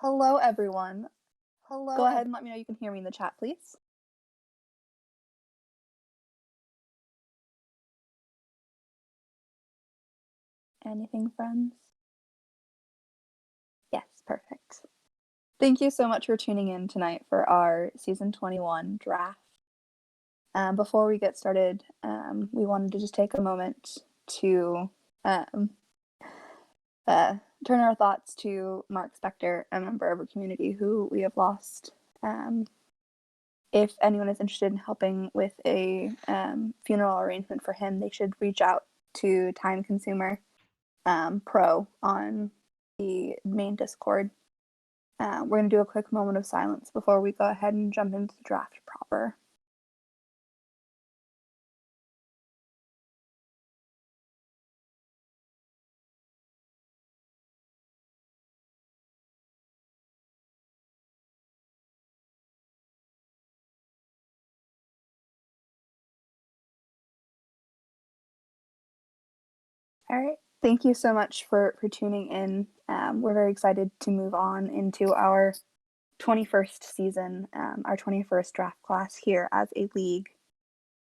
Hello, everyone. Go ahead and let me know you can hear me in the chat, please. Anything, friends? Yes, perfect. Thank you so much for tuning in tonight for our Season 21 draft. Before we get started, we wanted to just take a moment to turn our thoughts to Mark Spector, a member of our community who we have lost. If anyone is interested in helping with a funeral arrangement for him, they should reach out to Time Consumer Pro on the main Discord. We're going to do a quick moment of silence before we go ahead and jump into the draft proper. All right. Thank you so much for tuning in. We're very excited to move on into our 21st season, our 21st draft class here as a league.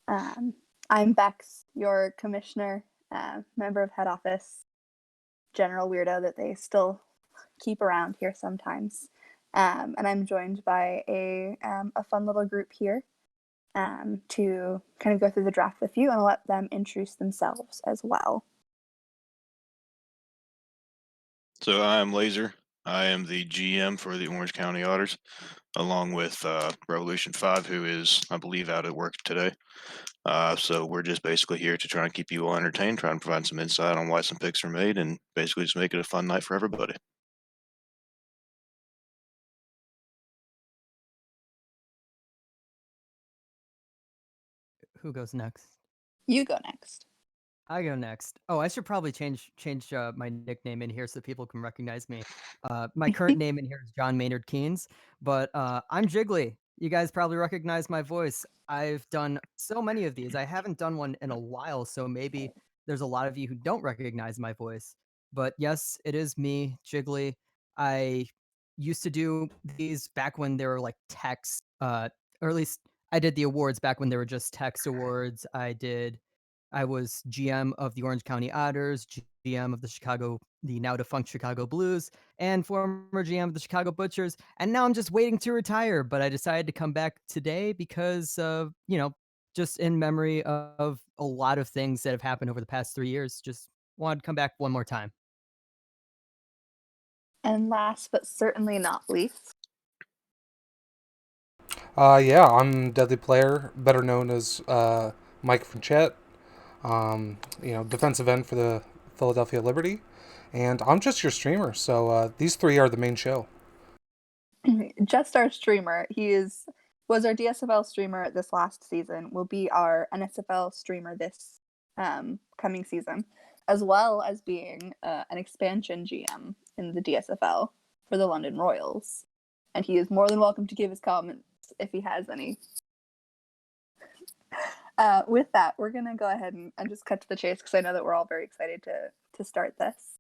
I'm Bex, your commissioner, member of head office, general weirdo that they still keep around here sometimes. And I'm joined by a fun little group here to kind of go through the draft with you and let them introduce themselves as well. So I'm Laser. I am the GM for the Orange County Otters, along with Revolution 5, who is, I believe, out at work today. So we're just basically here to try and keep you all entertained, try and provide some insight on why some picks are made, and basically just make it a fun night for everybody. Who goes next? You go next. I go next. Oh, I should probably change my nickname in here so people can recognize me. My current name in here is John Maynard Keynes, but I'm Jiggly. You guys probably recognize my voice. I've done so many of these. I haven't done one in a while, so maybe there's a lot of you who don't recognize my voice. But yes, it is me, Jiggly. I used to do these back when they were like text, or at least I did the awards back when they were just text awards. I was GM of the Orange County Otters, GM of the now defunct Chicago Blues, and former GM of the Chicago Butchers. And now I'm just waiting to retire, but I decided to come back today because of, just in memory of a lot of things that have happened over the past 3 years. Just wanted to come back one more time. And last but certainly not least, Yeah, I'm Deadly Player, better known as Mike Franchette. Defensive end for the Philadelphia Liberty, and I'm just your streamer. So these three are the main show. just our streamer. Was our DSFL streamer this last season, will be our NSFL streamer this coming season, as well as being an expansion GM in the DSFL for the London Royals. And he is more than welcome to give his comments if he has any. With that, we're going to go ahead and just cut to the chase because I know that we're all very excited to start this.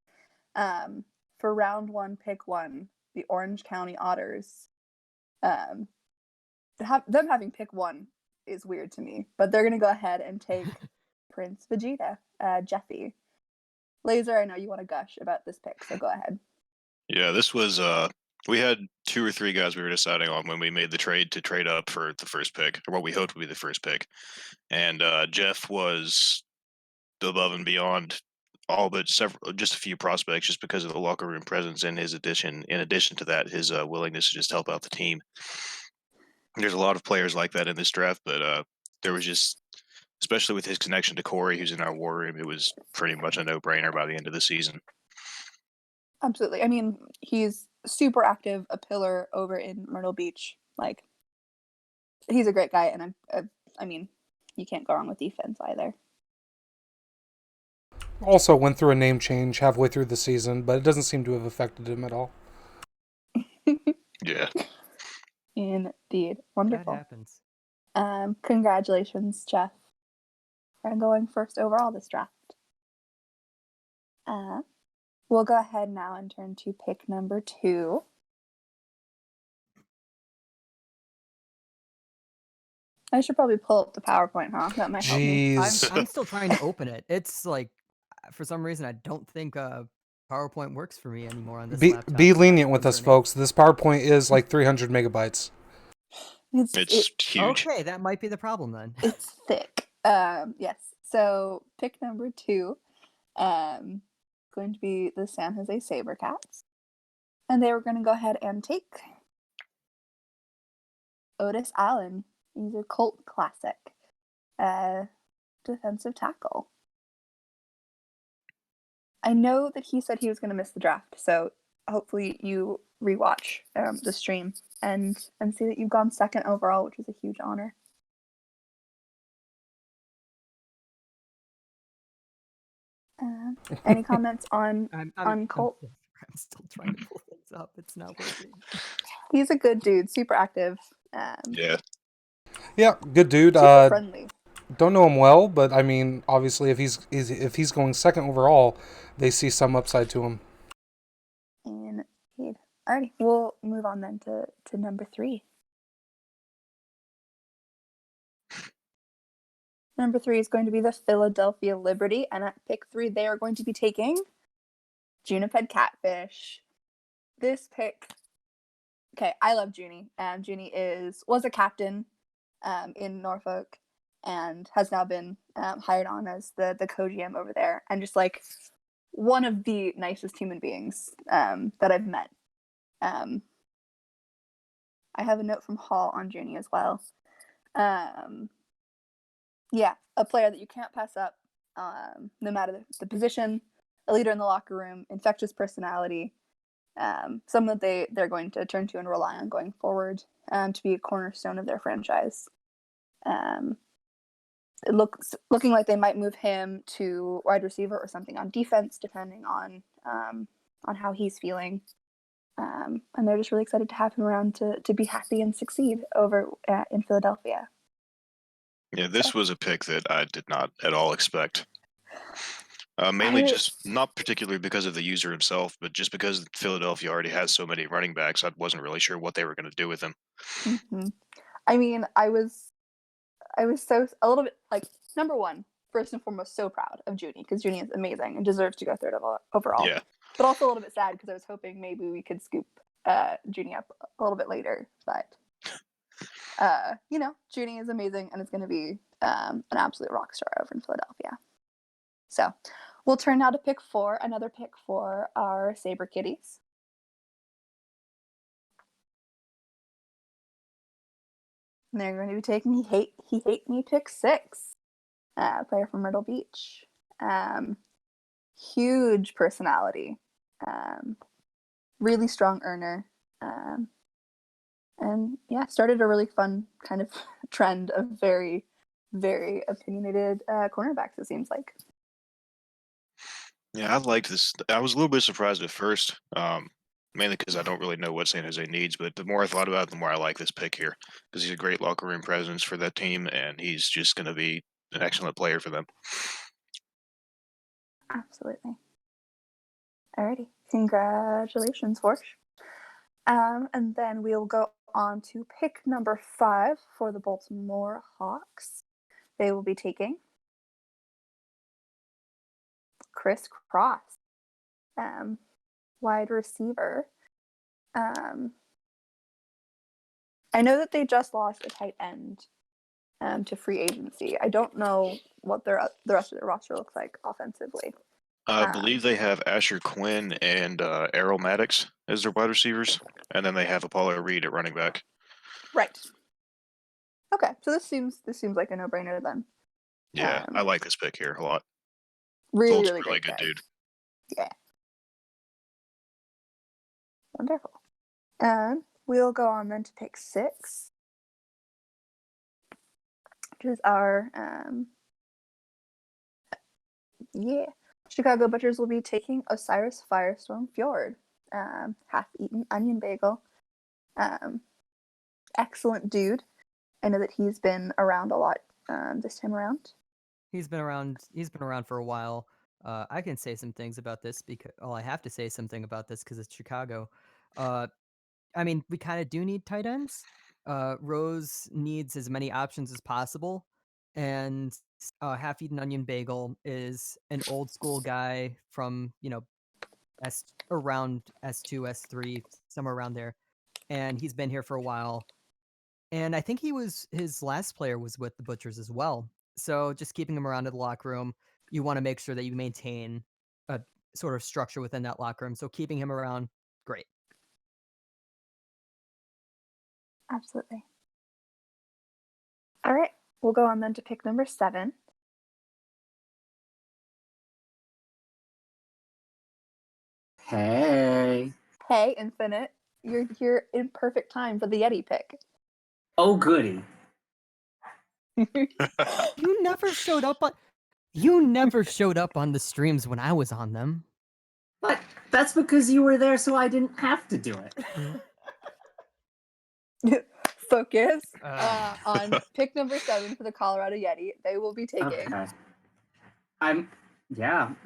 For round one, pick one, the Orange County Otters. Them having pick one is weird to me, but they're going to go ahead and take Prince Vegeta, Jeffy. Laser, I know you want to gush about this pick, so go ahead. Yeah, this was we had two or three guys we were deciding on when we made the trade to trade up for the first pick, or what we hoped would be the first pick. And Jeff was above and beyond all but just a few prospects, just because of the locker room presence and his addition. In addition to that, his willingness to just help out the team. There's a lot of players like that in this draft, but there was just, especially with his connection to Corey, who's in our war room, it was pretty much a no-brainer by the end of the season. Absolutely. I mean, he's super active, a pillar over in Myrtle Beach. Like, he's a great guy, and I mean, you can't go wrong with defense either. Also went through a name change halfway through the season, but it doesn't seem to have affected him at all. Yeah. Indeed. Wonderful. That happens. Congratulations, Jeff, for going first overall this draft. We'll go ahead now and turn to pick number 2. I should probably pull up the PowerPoint, huh? That might help me. Jeez. I'm still trying to open it. It's like, for some reason, I don't think PowerPoint works for me anymore on this laptop. Be It's kind lenient of with us, concerning. folks. This PowerPoint is like 300 megabytes. It's huge. Okay, that might be the problem then. It's thick. Yes. So pick number 2, going to be the San Jose SaberCats, and they were going to go ahead and take Otis Allen. He's a cult classic, defensive tackle. I know that he said he was going to miss the draft, so hopefully you rewatch the stream and see that you've gone second overall, which is a huge honor. Any comments on Colt? I'm still trying to pull things up. It's not working. He's a good dude, super active. Yeah. Yeah, good dude. Super friendly. Don't know him well, but I mean, obviously, if he's going second overall, they see some upside to him. Indeed. Alrighty, we'll move on then to number 3. Number 3 is going to be the Philadelphia Liberty, and at pick 3, they are going to be taking Juniped Catfish. This pick, okay, I love Junie. Junie was a captain in Norfolk and has now been hired on as the co-GM over there, and just like one of the nicest human beings that I've met. I have a note from Hall on Junie as well. Yeah, a player that you can't pass up, no matter the position, a leader in the locker room, infectious personality, someone that they're going to turn to and rely on going forward to be a cornerstone of their franchise. It looking like they might move him to wide receiver or something on defense, depending on how he's feeling. And they're just really excited to have him around to be happy and succeed over in Philadelphia. Yeah, this was a pick that I did not at all expect. Mainly just not particularly because of the user himself, but just because Philadelphia already has so many running backs, I wasn't really sure what they were going to do with him. Mm-hmm. I mean, I was so a little bit like, number 1, first and foremost, so proud of Junie because Junie is amazing and deserves to go third overall. Yeah. But also a little bit sad because I was hoping maybe we could scoop Junie up a little bit later. But Junie is amazing and it's going to be an absolute rock star over in Philadelphia. So we'll turn now to pick 4, another pick for our Saber Kitties. And they're going to be taking He Hate Me pick 6, player from Myrtle Beach. Huge personality, really strong earner, and yeah, started a really fun kind of trend of very, very opinionated cornerbacks, it seems like. Yeah, I liked this. I was a little bit surprised at first, mainly because I don't really know what San Jose needs. But the more I thought about it, the more I like this pick here because he's a great locker room presence for that team, and he's just going to be an excellent player for them. Absolutely. Alrighty, congratulations, Forsh. And then we'll go on to pick number 5 for the Baltimore Hawks. They will be taking Chris Cross, wide receiver. I know that they just lost a tight end to free agency. I don't know what the rest of their roster looks like offensively. I believe they have Asher Quinn and Errol Maddox as their wide receivers, and then they have Apollo Reed at running back. Right. Okay, so this seems like a no-brainer then. Yeah, I like this pick here a lot. Really, Really really good dude. Yeah. Wonderful. And we'll go on then to pick 6, which is our Chicago Butchers will be taking Osiris Firestorm Fjord, half-eaten onion bagel. Excellent dude. I know that he's been around a lot this time around. He's been around for a while. I can say some things about this because I have to say something about this because it's Chicago. I mean, we kind of do need tight ends. Rose needs as many options as possible, and half-eaten onion bagel is an old school guy from around S2, S3, somewhere around there, and he's been here for a while. And I think his last player was with the Butchers as well. So just keeping him around in the locker room, you want to make sure that you maintain a sort of structure within that locker room. So keeping him around, great. Absolutely. All right, we'll go on then to pick number 7. Hey. Hey, Infinite, you're here in perfect time for the Yeti pick. Oh, goody. You never showed up on the streams when I was on them. But that's because you were there, so I didn't have to do it. Focus on pick number 7 for the Colorado Yeti. They will be taking. Okay.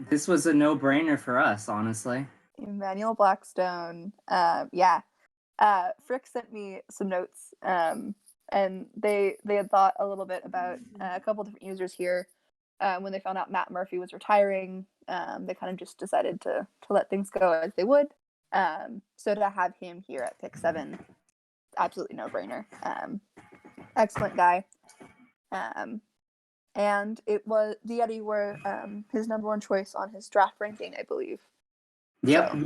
This was a no-brainer for us, honestly. Emmanuel Blackstone. Frick sent me some notes, and they had thought a little bit about a couple different users here. When they found out Matt Murphy was retiring, they kind of just decided to let things go as they would. So to have him here at pick 7, absolutely no-brainer. Excellent guy. And it was the Yeti were his number 1 choice on his draft ranking, I believe. Yep, So.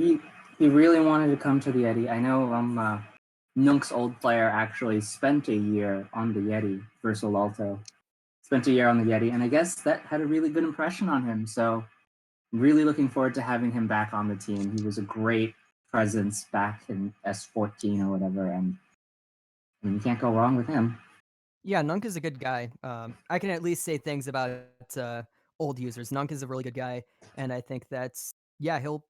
he really wanted to come to the Yeti. I know Nunk's old player actually spent a year on the Yeti, Versal Alto. Spent a year on the Yeti, and I guess that had a really good impression on him. So really looking forward to having him back on the team. He was a great presence back in S14 or whatever, and you can't go wrong with him. Yeah, Nunk is a good guy. I can at least say things about old users. Nunk is a really good guy, and I think he'll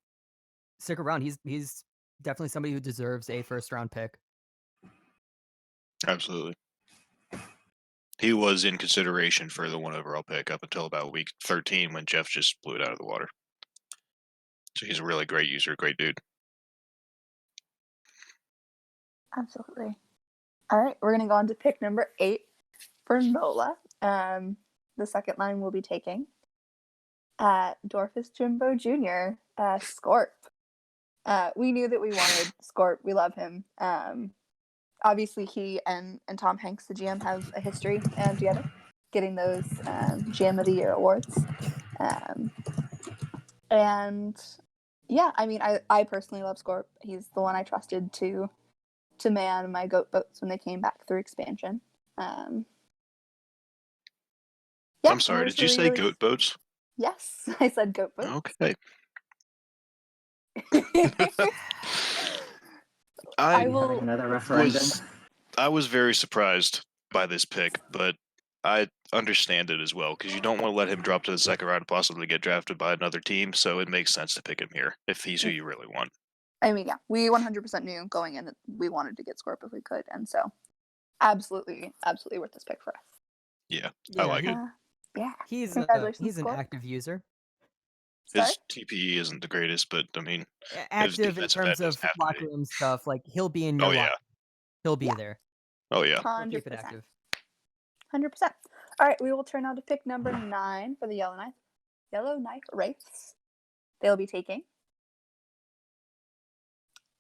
stick around. He's definitely somebody who deserves a first-round pick. Absolutely. He was in consideration for the 1 overall pick up until about week 13 when Jeff just blew it out of the water. So he's a really great user, great dude. Absolutely. All right, we're going to go on to pick number 8 for Nola. The second line we'll be taking Dorfus Jimbo Jr., Scorp. We knew that we wanted Scorp. We love him. Obviously, he and Tom Hanks, the GM, have a history together, getting those GM of the Year awards. And yeah, I mean, I personally love Scorp. He's the one I trusted to man my goat boats when they came back through expansion. I'm sorry, did you say goat boats? Yes, I said goat boats. Okay. I will. Another referendum. I was very surprised by this pick, but I understand it as well because you don't want to let him drop to the second round and possibly get drafted by another team. So it makes sense to pick him here if he's who you really want. I mean, yeah, we 100% knew going in that we wanted to get Scorp if we could, and so absolutely worth this pick for us. Yeah, I like it. Yeah, He's congratulations, an Scorp. active user. His TPE isn't the greatest, but I mean, Active in terms of locker room stuff. Like he'll be in your locker. He'll be there. Oh yeah. 100%. Keep it active. 100%. All right, we will turn now to pick number 9 for the Yellow Knife Wraiths. They'll be taking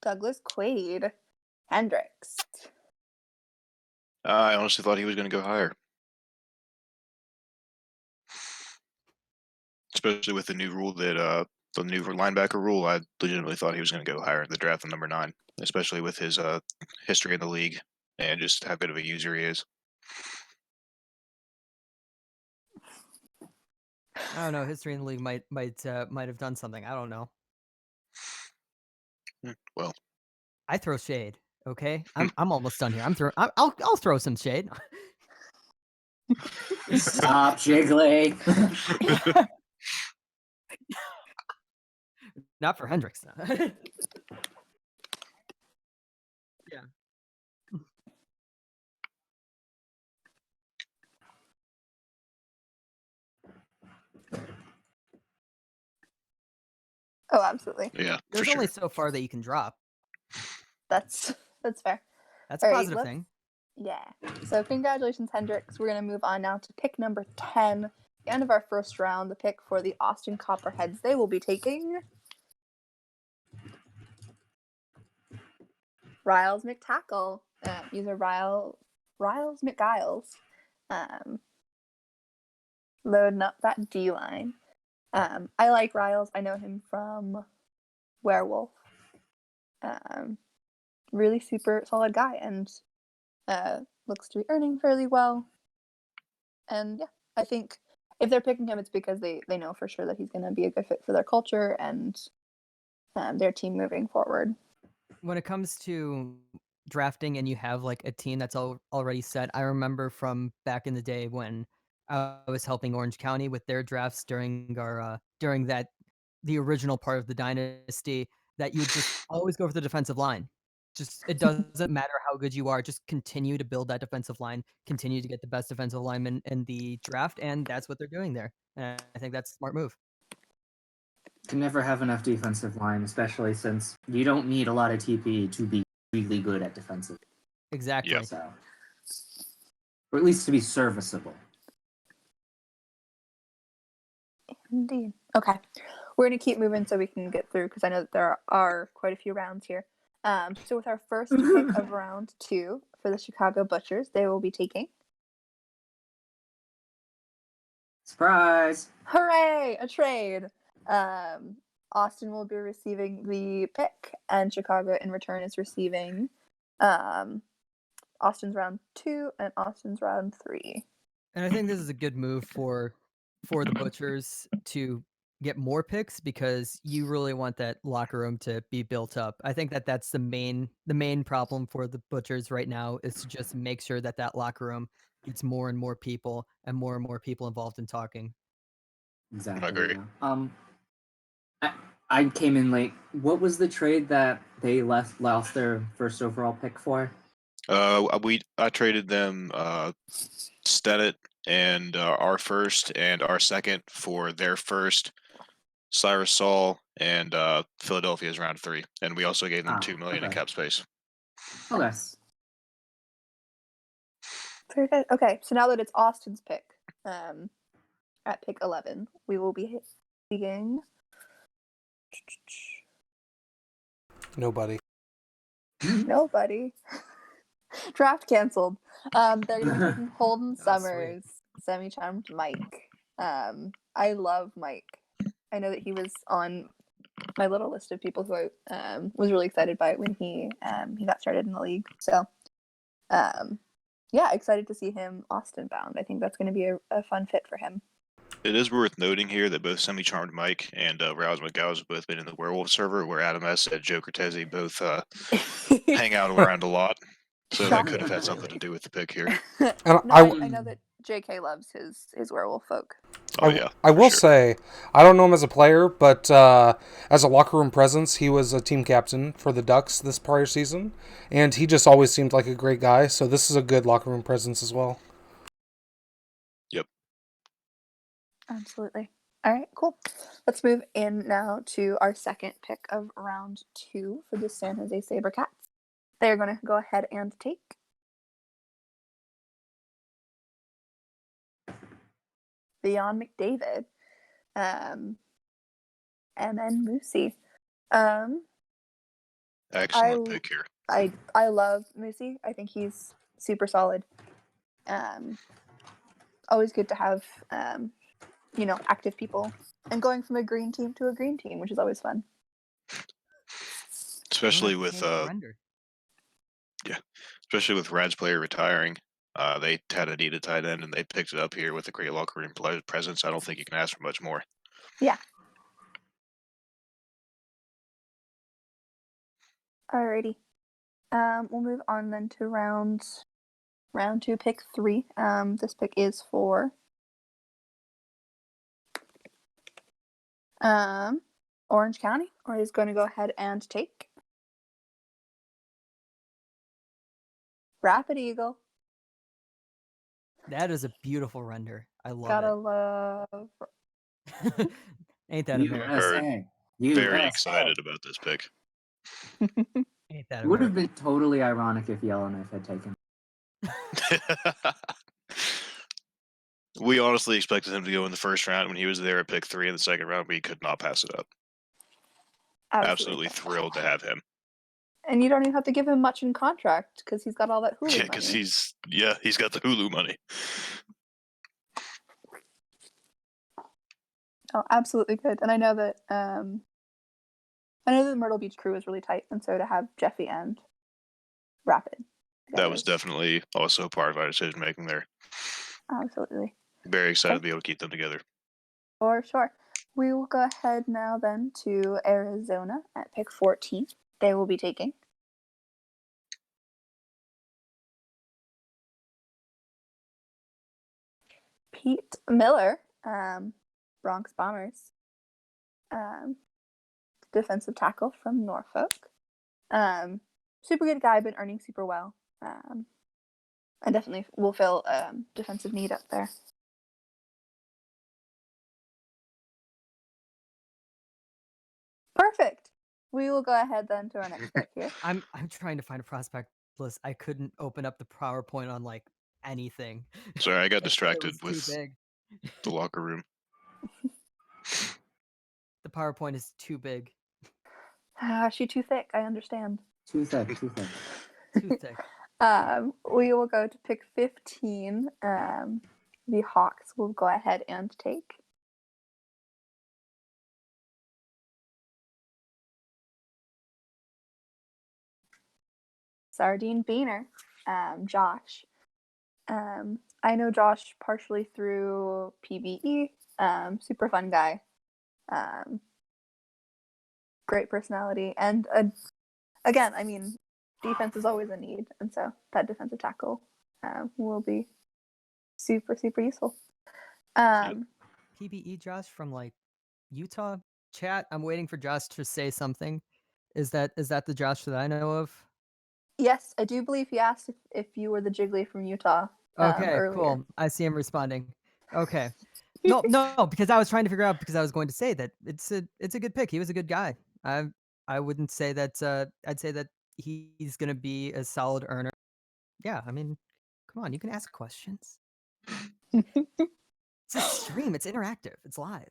Douglas Quaid Hendricks. I honestly thought he was going to go higher. Especially with the new rule that the new linebacker rule, I legitimately thought he was going to go higher in the draft than number 9, especially with his history in the league and just how good of a user he is. I don't know. History in the league might have done something. I don't know. Well, I throw shade. Okay, I'm almost done here. I'll throw some shade. Stop, Jiggly. Not for Hendricks. Yeah. Oh, absolutely. Yeah, There's for only sure. so far that you can drop. That's fair. That's a positive thing. Yeah. So congratulations, Hendrix. We're going to move on now to pick number 10. The end of our first round, the pick for the Austin Copperheads. They will be taking Riles McTackle. These are Riles McGiles. Loading up that D line. I like Riles. I know him from Werewolf. Really super solid guy, and looks to be earning fairly well. And yeah, I think if they're picking him, it's because they know for sure that he's going to be a good fit for their culture and their team moving forward. When it comes to drafting and you have like a team that's already set, I remember from back in the day when I was helping Orange County with their drafts during our the original part of the dynasty, that you would just always go for the defensive line. Just it doesn't matter how good you are, just continue to build that defensive line, continue to get the best defensive lineman in the draft, and that's what they're doing there. And I think that's a smart move. Can never have enough defensive line, especially since you don't need a lot of TP to be really good at defensive. Exactly. Yep. So, or at least to be serviceable. Indeed. Okay. We're going to keep moving so we can get through, because I know that there are quite a few rounds here. So with our first pick of round 2 for the Chicago Butchers, they will be taking... Surprise! Hooray! A trade! Austin will be receiving the pick, and Chicago in return is receiving Austin's round 2 and Austin's round 3. And I think this is a good move for the Butchers to get more picks, because you really want that locker room to be built up. I think that that's the main problem for the Butchers right now, is to just make sure that that locker room gets more and more people involved in talking. Exactly. I agree. Yeah. I came in late. What was the trade that they lost their first overall pick for? I traded them Stennett and our first and our second for their first, Cyrus Saul, and Philadelphia's round 3, and we also gave them $2 million in okay. cap space. Okay. Very good. Okay, so now that it's Austin's pick, at pick 11, we will be taking... Nobody. Nobody. Draft canceled. They're going to be taking Holden Oh, Summers, semi-charmed Mike. I love Mike. I know that he was on my little list of people who I was really excited by when he got started in the league. So, yeah, excited to see him Austin bound. I think that's going to be a fun fit for him. It is worth noting here that both Semi-Charmed Mike and Rouse McGowan have both been in the Werewolf server, where Adam S. and Joe Cortese both hang out around a lot. So that could have had something to do with the pick here. And I know that JK loves his werewolf folk. Oh, yeah. I will sure. say, I don't know him as a player, but as a locker room presence, he was a team captain for the Ducks this prior season, and he just always seemed like a great guy. So this is a good locker room presence as well. Yep. Absolutely. All right, cool. Let's move in now to our second pick of round 2 for the San Jose SaberCats. They're going to go ahead and take Beyond McDavid, and then Moosey. Excellent pick here. I love Moosey. I think he's super solid. Always good to have active people, and going from a green team to a green team, which is always fun. Especially with especially with Rad's player retiring. They had a need a tight end, and they picked it up here with a great locker room presence. I don't think you can ask for much more. Yeah. Alrighty. We'll move on then to round 2, pick 3. This pick is for Orange County, or is going to go ahead and take Rapid Eagle. That is a beautiful render. I love Gotta love. it. Ain't that America? USA. Very excited about this pick. Ain't that It would have America? been totally ironic if Yellowknife had taken. We honestly expected him to go in the first round when he was there at pick 3 in the second round, but he could not pass it up. Absolutely thrilled to have him. And you don't even have to give him much in contract because he's got all that Hulu Yeah, money. because he's got the Hulu money. Oh, absolutely good. And I know that the Myrtle Beach crew is really tight, and so to have Jeffy and Rapid, that was definitely also part of our decision making there. Absolutely. Very excited to be able to keep them together. For sure. We will go ahead now then to Arizona at pick 14. They will be taking Pete Miller, Bronx Bombers, defensive tackle from Norfolk. Super good guy, been earning super well. And definitely will fill defensive need up there. Perfect. We will go ahead then to our next pick here. I'm trying to find a prospect list. I couldn't open up the PowerPoint on like anything. Sorry, I got It distracted was with too big. the locker room. The PowerPoint is too big. She too thick, I understand. Too thick, too thick. Too thick. We will go to pick 15. The Hawks will go ahead and take Sardine Beaner, Josh. I know Josh partially through PBE. Super fun guy. Great personality. And again, I mean, defense is always a need. And so that defensive tackle will be super, super useful. PBE Josh from like Utah chat. I'm waiting for Josh to say something. Is that the Josh that I know of? Yes, I do believe he asked if you were the Jiggly from Utah. Okay, earlier. cool. I see him responding. Okay. No, because I was trying to figure out because I was going to say that it's a good pick. He was a good guy. I wouldn't say that I'd say that he's gonna be a solid earner. Yeah, I mean, come on, you can ask questions. It's a stream, it's interactive, it's live.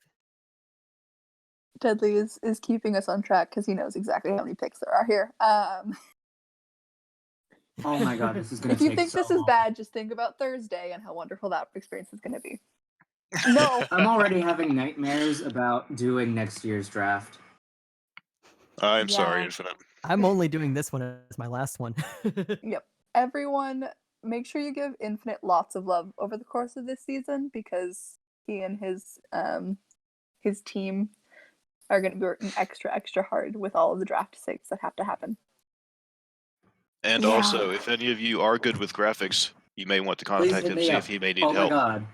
Deadly is keeping us on track because he knows exactly how many picks there are here. Oh my god, this is gonna if take you think so this long. is bad, just think about Thursday and how wonderful that experience is going to be. No, I'm already having nightmares about doing next year's draft. I'm sorry, Yeah. Infinite. I'm only doing this one as my last one. Yep. Everyone, make sure you give Infinite lots of love over the course of this season because he and his team are going to be working extra hard with all of the draft sigs that have to happen. And also, if any of you are good with graphics, you may want to Please contact hit him, me see up. if he may need Oh my help. god.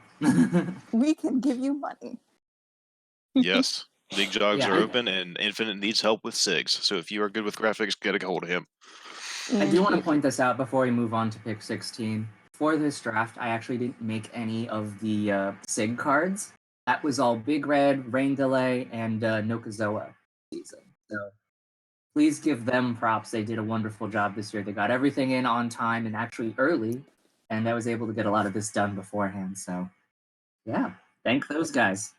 We can give you money. Yes. League jogs Yeah, are I- open, and Infinite needs help with SIGs. So if you are good with graphics, get a hold of him. I do want to point this out before we move on to pick 16. For this draft, I actually didn't make any of the SIG cards. That was all Big Red, Rain Delay, and Nokazoa season. So please give them props. They did a wonderful job this year. They got everything in on time and actually early, and I was able to get a lot of this done beforehand. So yeah, thank those guys.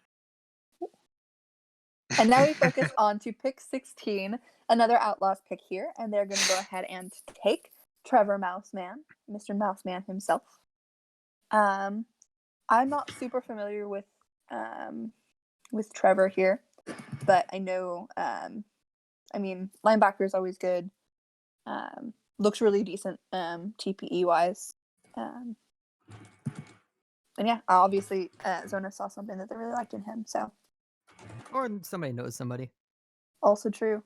And now we focus on to pick 16, another Outlaws pick here, and they're going to go ahead and take Trevor Mouseman, Mr. Mouseman himself. I'm not super familiar with Trevor here, but I know, I mean, linebacker is always good. Looks really decent TPE wise. And yeah, obviously Zona saw something that they really liked in him, so. Or somebody knows somebody. Also true.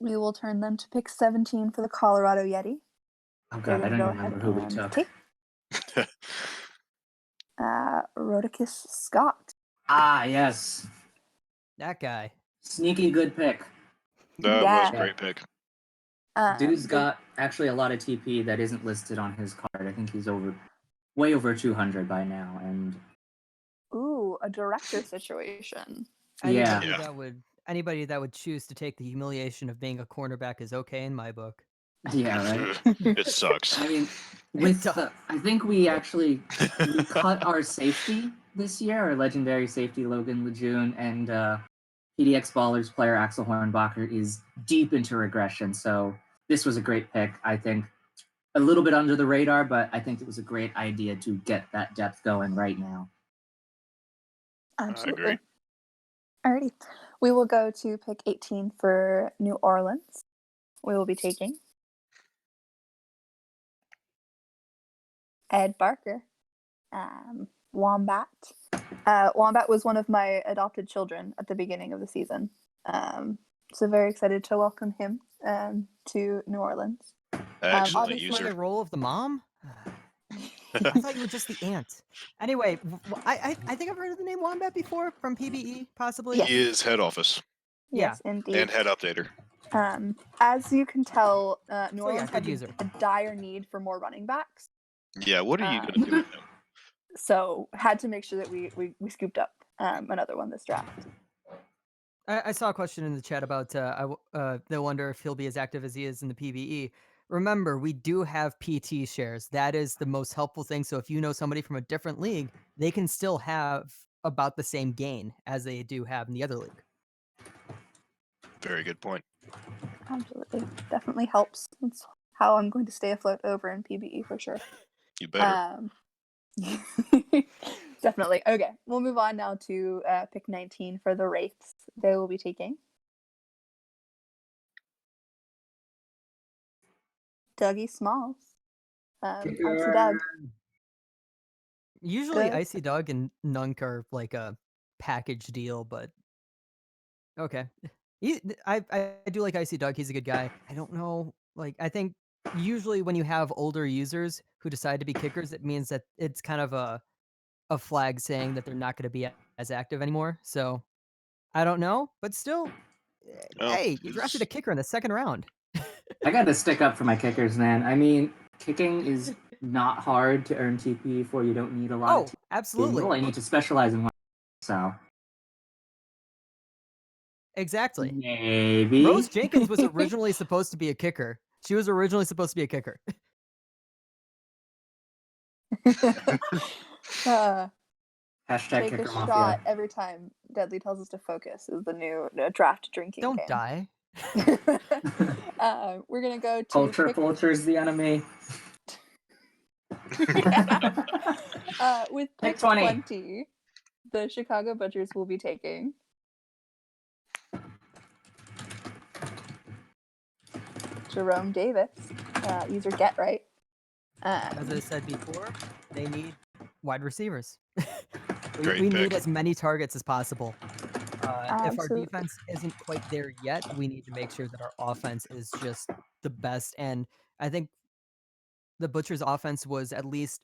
We will turn them to pick 17 for the Colorado Yeti. Oh god, I don't even remember who we took. Rodicus Scott. Ah, yes. That guy. Sneaky good pick. That was a great pick. Dude's got actually a lot of TP that isn't listed on his card. I think he's way over 200 by now, and ooh, a director situation. Anybody that would choose to take the humiliation of being a cornerback is okay in my book. Yeah, right. It sucks. I mean, It does. I think we cut our safety this year, our legendary safety Logan Lejeune, and PDX Ballers player Axel Hornbacher is deep into regression. So this was a great pick. I think a little bit under the radar, but I think it was a great idea to get that depth going right now. Absolutely. Alrighty. We will go to pick 18 for New Orleans. We will be taking Ed Barker, Wombat. Wombat was one of my adopted children at the beginning of the season. So very excited to welcome him to New Orleans. Excellent obviously Play the user. role of the mom? I thought you were just the aunt. Anyway, I think I've heard of the name Wombat before from PBE, possibly. Yes. He is head office Yes, indeed. and head updater. As you can tell, New So yeah, Orleans good had user. a dire need for more running backs. Yeah, what are you going to do with him? So had to make sure that we scooped up another one this draft. I saw a question in the chat about they wonder if he'll be as active as he is in the PBE. Remember, we do have PT shares. That is the most helpful thing. So if you know somebody from a different league, they can still have about the same gain as they do have in the other league. Very good point. Absolutely. Definitely helps. That's how I'm going to stay afloat over in PBE for sure. You better. Definitely. Okay, we'll move on now to pick 19 for the Wraiths. They will be taking Dougie Smalls. Icy Doug. Usually Good. Icy Doug and Nunk are like a package deal, but okay. I do like Icy Doug. He's a good guy. I don't know. Like, I think usually when you have older users who decide to be kickers, it means that it's kind of a flag saying that they're not going to be as active anymore. So I don't know, but still, Well, hey, you drafted a kicker in the second round. I got to stick up for my kickers, man. I mean, kicking is not hard to earn TP for. You don't need a lot of TP. Absolutely. You only need to specialize in one. So Exactly. maybe Rose Jenkins was originally supposed to be a kicker. She was originally supposed to be a kicker. Hashtag Take kicker a mafia. shot every time Deadly tells us to focus is the new draft drinking Don't game. die. We're gonna go to Culture is the enemy. with Pick pick 20. 20, the Chicago Butchers will be taking Jerome Davis, user Get Right. As I said before, they need wide receivers. Great we pick. need as many targets as possible. If our Absolutely. defense isn't quite there yet, we need to make sure that our offense is just the best. And I think the Butchers' offense was at least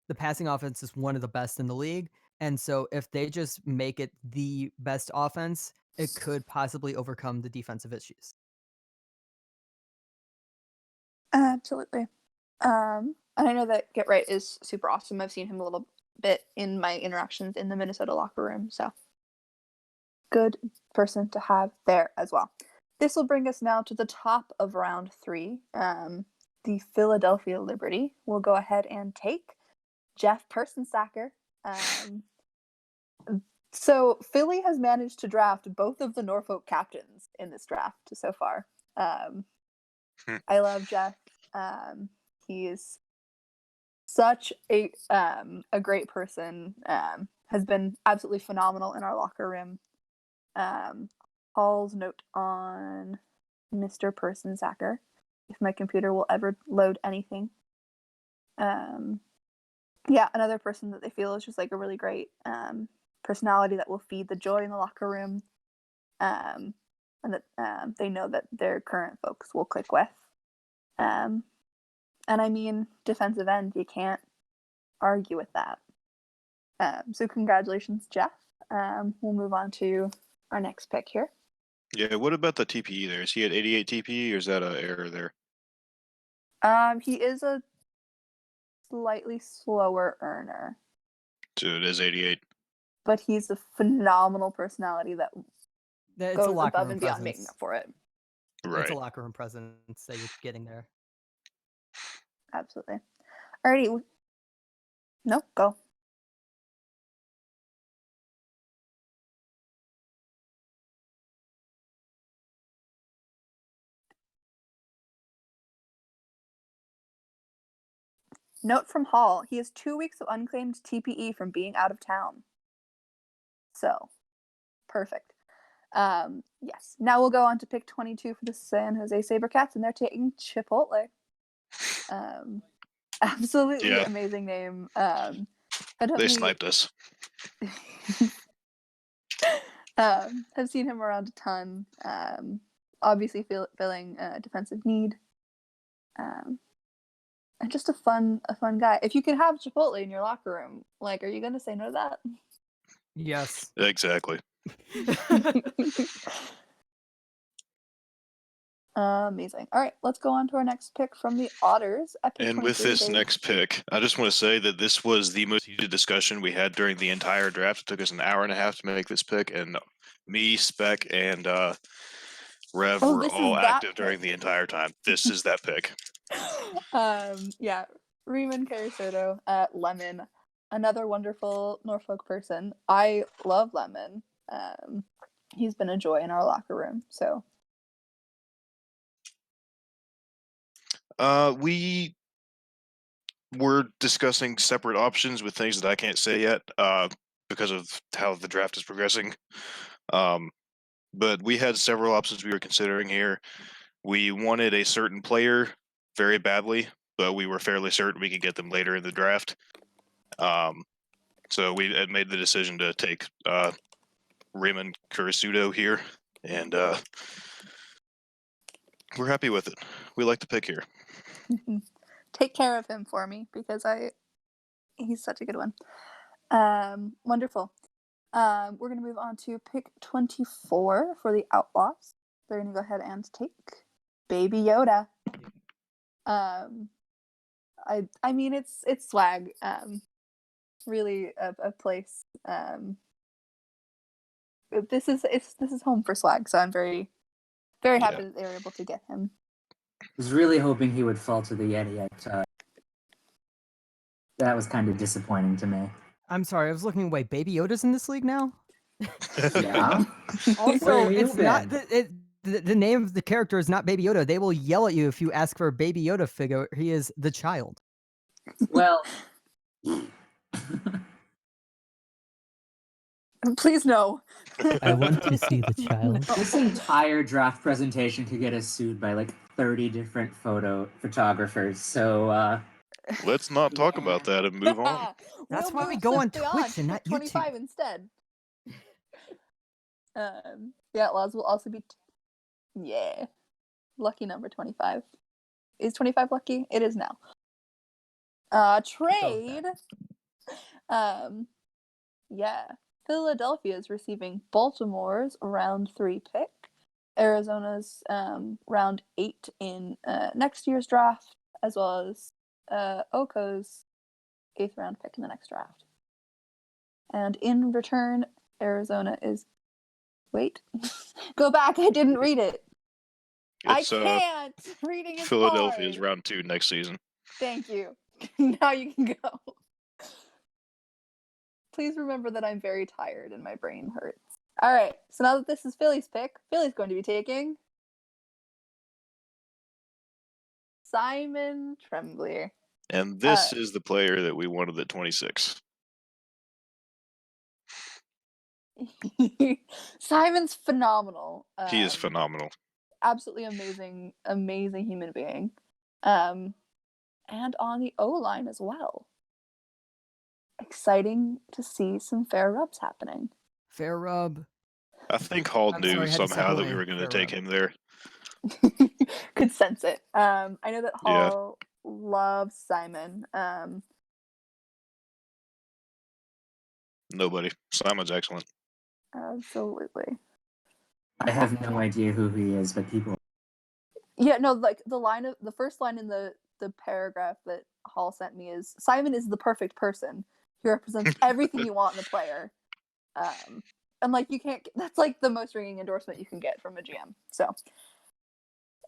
the passing offense is one of the best in the league. And so if they just make it the best offense, it could possibly overcome the defensive issues. Absolutely. And I know that Get Right is super awesome. I've seen him a little bit in my interactions in the Minnesota locker room. So good person to have there as well. This will bring us now to the top of round 3. The Philadelphia Liberty will go ahead and take Jeff Persensacker. So Philly has managed to draft both of the Norfolk captains in this draft so far. I love Jeff. He's such a great person. Has been absolutely phenomenal in our locker room. Paul's note on Mr. Persensacker, if my computer will ever load anything. Yeah, another person that they feel is just like a really great personality that will feed the joy in the locker room, and that they know that their current folks will click with. And I mean, defensive end, you can't argue with that. So congratulations, Jeff. We'll move on to our next pick here. Yeah, what about the TPE there? Is he at 88 TPE or is that an error there? He is a slightly slower earner. So it is 88. But he's a phenomenal personality that It's goes a locker above room and beyond presence. making up for it. Right. It's a locker room presence that you're getting there. Absolutely. Alrighty. No, go. Note from Hall: he has 2 weeks of unclaimed TPE from being out of town. So, perfect. Yes. Now we'll go on to pick 22 for the San Jose SaberCats, and they're taking Chipotle. Absolutely amazing name. They sniped us. Have seen him around a ton. Obviously filling a defensive need. And just a fun guy. If you could have Chipotle in your locker room, like, are you gonna say no to that? Yes. Exactly. Amazing. All right, let's go on to our next pick from the Otters. And with this next pick, I just want to say that this was the most heated discussion we had during the entire draft. It took us an hour and a half to make this pick, and me, Spec, and Rev were all active during the entire time. This is that pick. Yeah, Riemann Carasoto at Lemon, another wonderful Norfolk person. I love Lemon. He's been a joy in our locker room. So, we were discussing separate options with things that I can't say yet, because of how the draft is progressing. But we had several options we were considering here. We wanted a certain player very badly, but we were fairly certain we could get them later in the draft. So we had made the decision to take Raymond Kurasudo here, and we're happy with it. We like the pick here. take care of him for me because he's such a good one. Wonderful. We're going to move on to pick 24 for the Outlaws. They're going to go ahead and take Baby Yoda. I mean, it's swag. Really a place. This is home for swag, so I'm very happy that they were able to get him. I was really hoping he would fall to the Yeti. That was kind of disappointing to me. I'm sorry, I was looking away. Baby Yoda's in this league now? Yeah. Also, it's not the name of the character is not Baby Yoda. They will yell at you if you ask for a Baby Yoda figure. He is the child. Well, please no. I want to see the child. This entire draft presentation could get us sued by like 30 different photographers. So let's not talk about that and move on. That's why we go on Twitch and not 25 YouTube. instead. Yeah, Laws will also be lucky number 25. Is 25 lucky? It is now. Trade. Philadelphia is receiving Baltimore's round 3 pick, Arizona's round 8 in next year's draft, as well as Oko's 8th round pick in the next draft. And in return, Arizona is... Wait. Go back. I didn't read it. It's, I can't. Reading is Philadelphia's hard. round 2 next season. Thank you. Now you can go. Please remember that I'm very tired and my brain hurts. All right. So now that this is Philly's pick, Philly's going to be taking Simon Tremblay. And this is the player that we wanted at 26. Simon's phenomenal. He is phenomenal. Absolutely amazing human being. And on the O-line as well. Exciting to see some fair rubs happening. Fair rub. I think Hall knew somehow that we were going to take him there. Could sense it. I know that Hall loves Simon. Nobody. Simon's excellent. Absolutely. I have no idea who he is, but people. Yeah, no, like the first line in the paragraph that Hall sent me is Simon is the perfect person. He represents everything you want in a player. And like that's like the most ringing endorsement you can get from a GM. So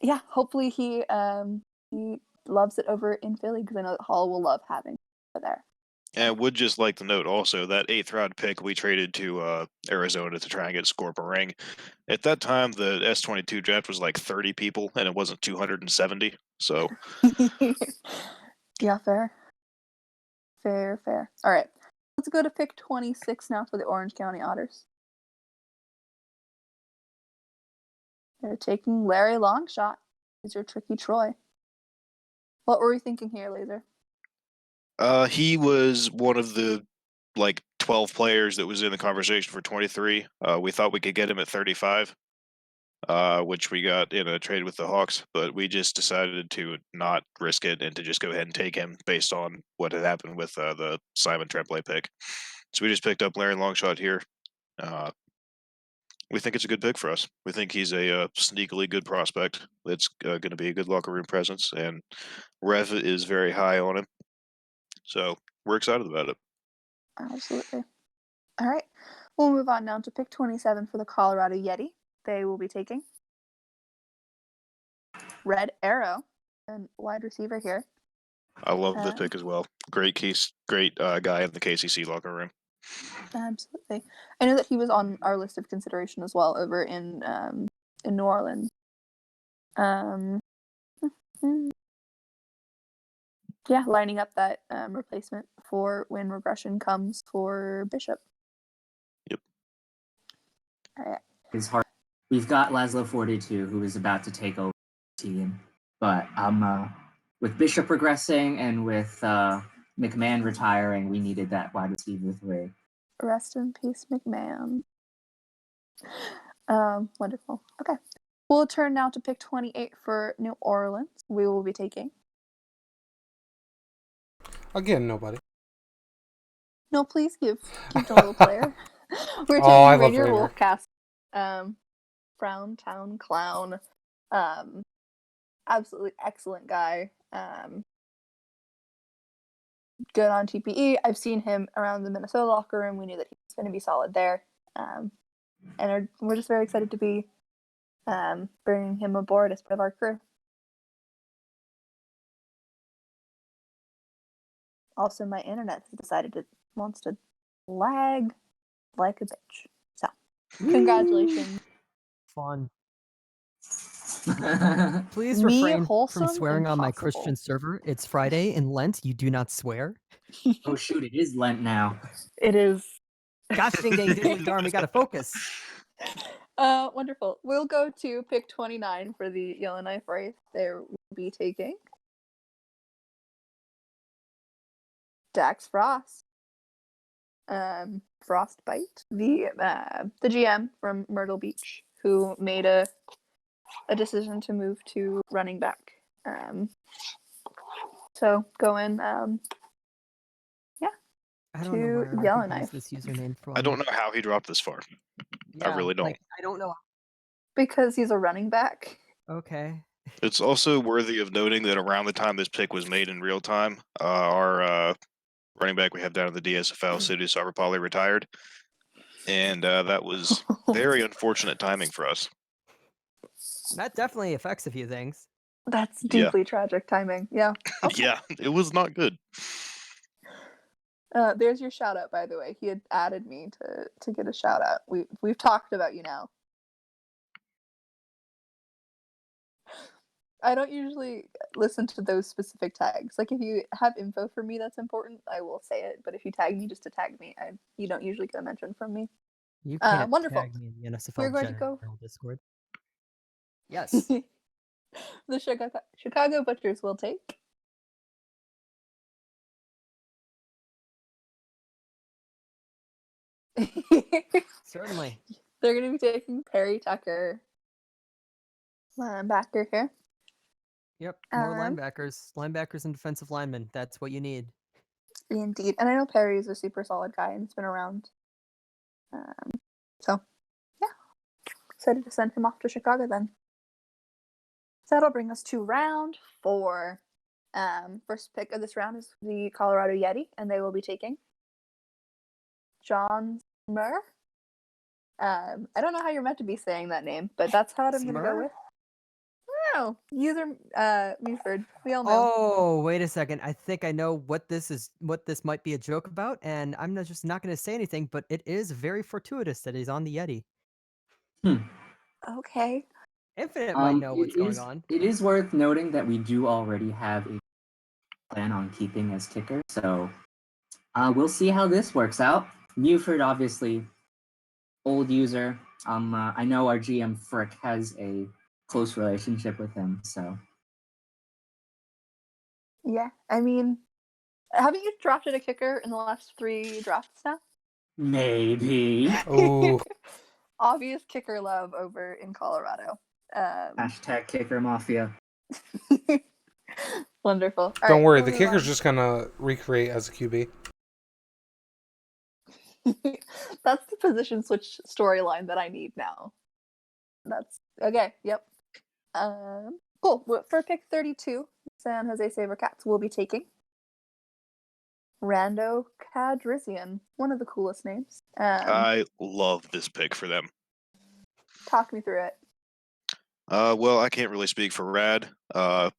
yeah, hopefully he loves it over in Philly because I know that Hall will love having it there. And I would just like to note also that 8th round pick we traded to Arizona to try and get Scorpa Ring. At that time, the S22 draft was like 30 people, and it wasn't 270. So Yeah, fair. Fair. All right. Let's go to pick 26 now for the Orange County Otters. They're taking Larry Longshot. These are Tricky Troy. What were we thinking here, Laser? he was one of the 12 players that was in the conversation for 23. We thought we could get him at 35, which we got in a trade with the Hawks, but we just decided to not risk it and to just go ahead and take him based on what had happened with the Simon Tremblay pick. So we just picked up Larry Longshot here. We think it's a good pick for us. We think he's a sneakily good prospect. That's going to be a good locker room presence, and Rev is very high on him. So we're excited about it. Absolutely. All right. We'll move on now to pick 27 for the Colorado Yeti. They will be taking Red Arrow, and wide receiver here. I love this pick as well. Great guy in the KCC locker room. Absolutely. I know that he was on our list of consideration as well over in New Orleans. Yeah, lining up that replacement for when regression comes for Bishop. Yep. All right. It's hard. We've got Laszlo 42, who is about to take over the team, but with Bishop regressing and with McMahon retiring, we needed that wide receiver 3. Rest in peace, McMahon. Wonderful. Okay. We'll turn now to pick 28 for New Orleans. We will be taking. Again, nobody. No, please give a little player. We're taking I love Rainier Rainier. Wolfcastle, Frown Town Clown. Absolutely excellent guy. Good on TPE. I've seen him around the Minnesota locker room. We knew that he was going to be solid there. And we're just very excited to be bringing him aboard as part of our crew. Also, my internet has decided it wants to lag like a bitch. So, congratulations. Fun. Please Me refrain wholesome, from swearing on my impossible. Christian server. It's Friday in Lent. You do not swear. Oh shoot, it is Lent now. It is. Gosh dang diddly darn, we gotta focus. Wonderful. We'll go to pick 29 for the Yellowknife race. There will be taking Dax Frost. Frostbite, the GM from Myrtle Beach, who made a decision to move to running back. So going, I don't know to where I recognize Yellowknife. this username from. I don't know how he dropped this far. Yeah, I really don't. I don't know. Because he's a running back. Okay. It's also worthy of noting that around the time this pick was made in real time, our running back we have down in the DSFL, City Sarvapalli, retired. And that was very unfortunate timing for us. That definitely affects a few things. That's deeply tragic timing. Yeah. Okay. Yeah, it was not good. There's your shout out, by the way. He had added me to get a shout out. We've talked about you now. I don't usually listen to those specific tags. Like if you have info for me that's important, I will say it. But if you tag me just to tag me, you don't usually get a mention from me. You can't wonderful. tag me in the NSFL We're going to go. General Discord. Yes. The Chicago Butchers will take Certainly. They're going to be taking Perry Tucker, linebacker here. Yep. More linebackers. Linebackers and defensive linemen. That's what you need. Indeed. And I know Perry is a super solid guy and it's been around. So, yeah. Excited to send him off to Chicago then. So that'll bring us to round 4. First pick of this round is the Colorado Yeti, and they will be taking John Smur. I don't know how you're meant to be saying that name, but that's how I'm going to go with. No, user Muford. We all know. Oh, wait a second. I think I know what this might be a joke about, and I'm just not going to say anything, but it is very fortuitous that he's on the Yeti. Okay. Infinite might know what's going on. It is worth noting that we do already have a plan on keeping as kicker, so we'll see how this works out. Muford, obviously, old user. I know our GM Frick has a close relationship with him, so Yeah, I mean, haven't you drafted a kicker in the last 3 drafts now? maybe. Oh, Obvious kicker love over in Colorado. Hashtag kicker mafia. Wonderful. All don't right, worry. we'll The move kicker's on. just gonna recreate as a QB. That's the position switch storyline that I need now. That's okay. Yep. Cool. For pick 32, San Jose SaberCats will be taking Rando Kadrizian. One of the coolest names. I love this pick for them. Talk me through it. Well, I can't really speak for Rad, or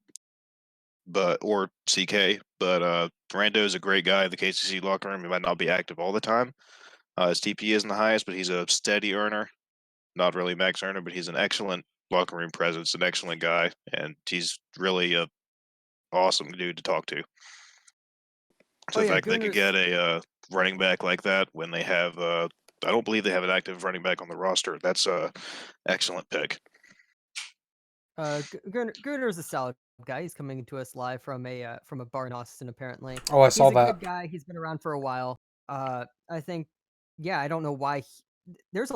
CK, but Rando is a great guy in the KCC locker room. He might not be active all the time. His TP isn't the highest, but he's a steady earner. Not really max earner, but he's an excellent locker room presence, an excellent guy, and he's really a awesome dude to talk to. So the fact they could get a running back like that when they have, I don't believe they have an active running back on the roster. That's a excellent pick. Gunnar is a solid guy. He's coming to us live from a bar in Austin, apparently. Oh, I saw He's a that. good guy. He's been around for a while. I think, yeah, I don't know why. There's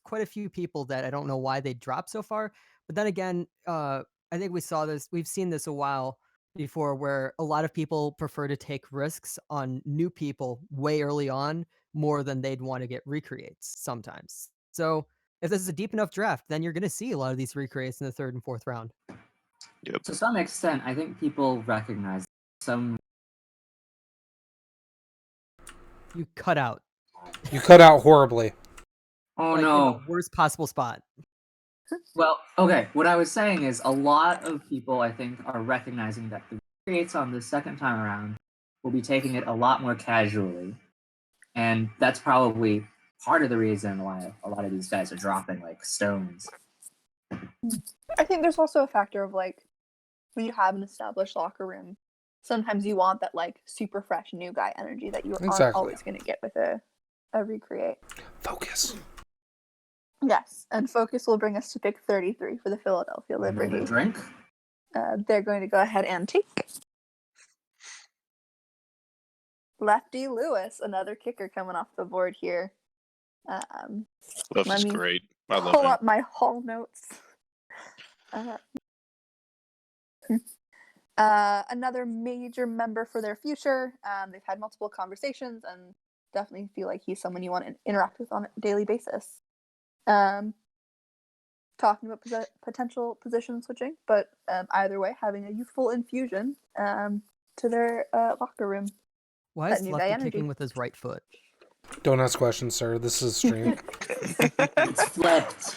quite a few people that I don't know why they dropped so far. But then again, I think we've seen this a while before, where a lot of people prefer to take risks on new people way early on more than they'd want to get recreates sometimes. So if this is a deep enough draft, then you're going to see a lot of these recreates in the 3rd and 4th round. Yep. To some extent, I think people recognize some. You cut out. You cut out horribly. Oh like, in no. the worst possible spot. Well, okay. What I was saying is a lot of people, I think, are recognizing that the creates on the second time around will be taking it a lot more casually. And that's probably part of the reason why a lot of these guys are dropping like stones. I think there's also a factor of like when you have an established locker room, sometimes you want that like super fresh new guy energy that you aren't Exactly. always going to get with a recreate. Focus. Yes, and focus will bring us to pick 33 for the Philadelphia Another Liberty. drink. They're going to go ahead and take Lefty Lewis, another kicker coming off the board here. Lefty's me great. I love pull him. up my hall notes. Another major member for their future. They've had multiple conversations and definitely feel like he's someone you want to interact with on a daily basis. Talking about potential position switching, but either way, having a youthful infusion to their locker room. Why That is new guy Lefty energy. kicking with his right foot? Don't ask questions, sir. This is a stream. It's flipped.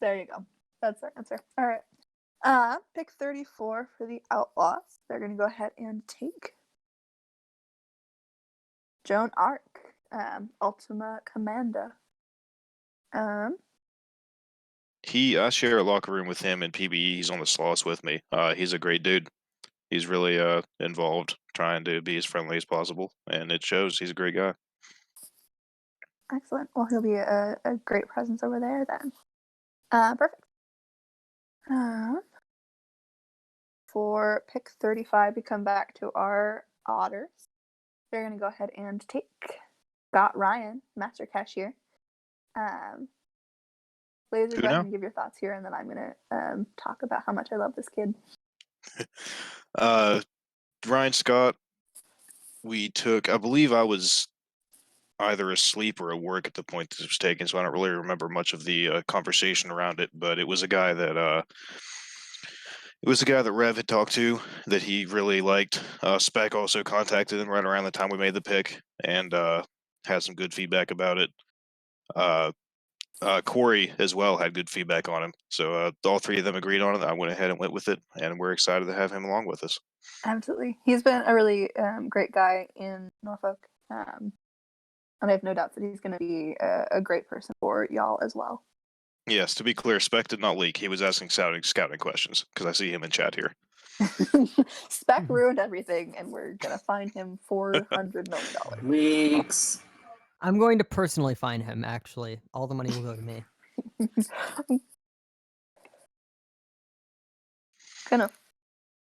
There you go. That's our answer. All right. Pick 34 for the Outlaws. They're going to go ahead and take Joan Arc, Ultima Commander. I share a locker room with him in PBE. He's on the sloss with me. He's a great dude. He's really involved, trying to be as friendly as possible, and it shows. He's a great guy. Excellent. Well, he'll be a great presence over there then. Perfect. For pick 35, we come back to our Otters. They're going to go ahead and take Scott Ryan, Master Cashier. Laser, go ahead and give your thoughts here, and then I'm going to talk about how much I love this kid. Ryan Scott, we took, I believe I was either asleep or at work at the point this was taken, so I don't really remember much of the conversation around it, but it was a guy that Rev had talked to that he really liked. Spec also contacted him right around the time we made the pick and had some good feedback about it. Corey as well had good feedback on him. So all three of them agreed on it. I went ahead and went with it, and we're excited to have him along with us. Absolutely. He's been a really great guy in Norfolk. And I have no doubt that he's going to be a great person for y'all as well. Yes, to be clear, Spec did not leak. He was asking scouting questions because I see him in chat here. Spec ruined everything, and we're going to fine him $400 million. Leaks. I'm going to personally fine him, actually. All the money will go to me. Gonna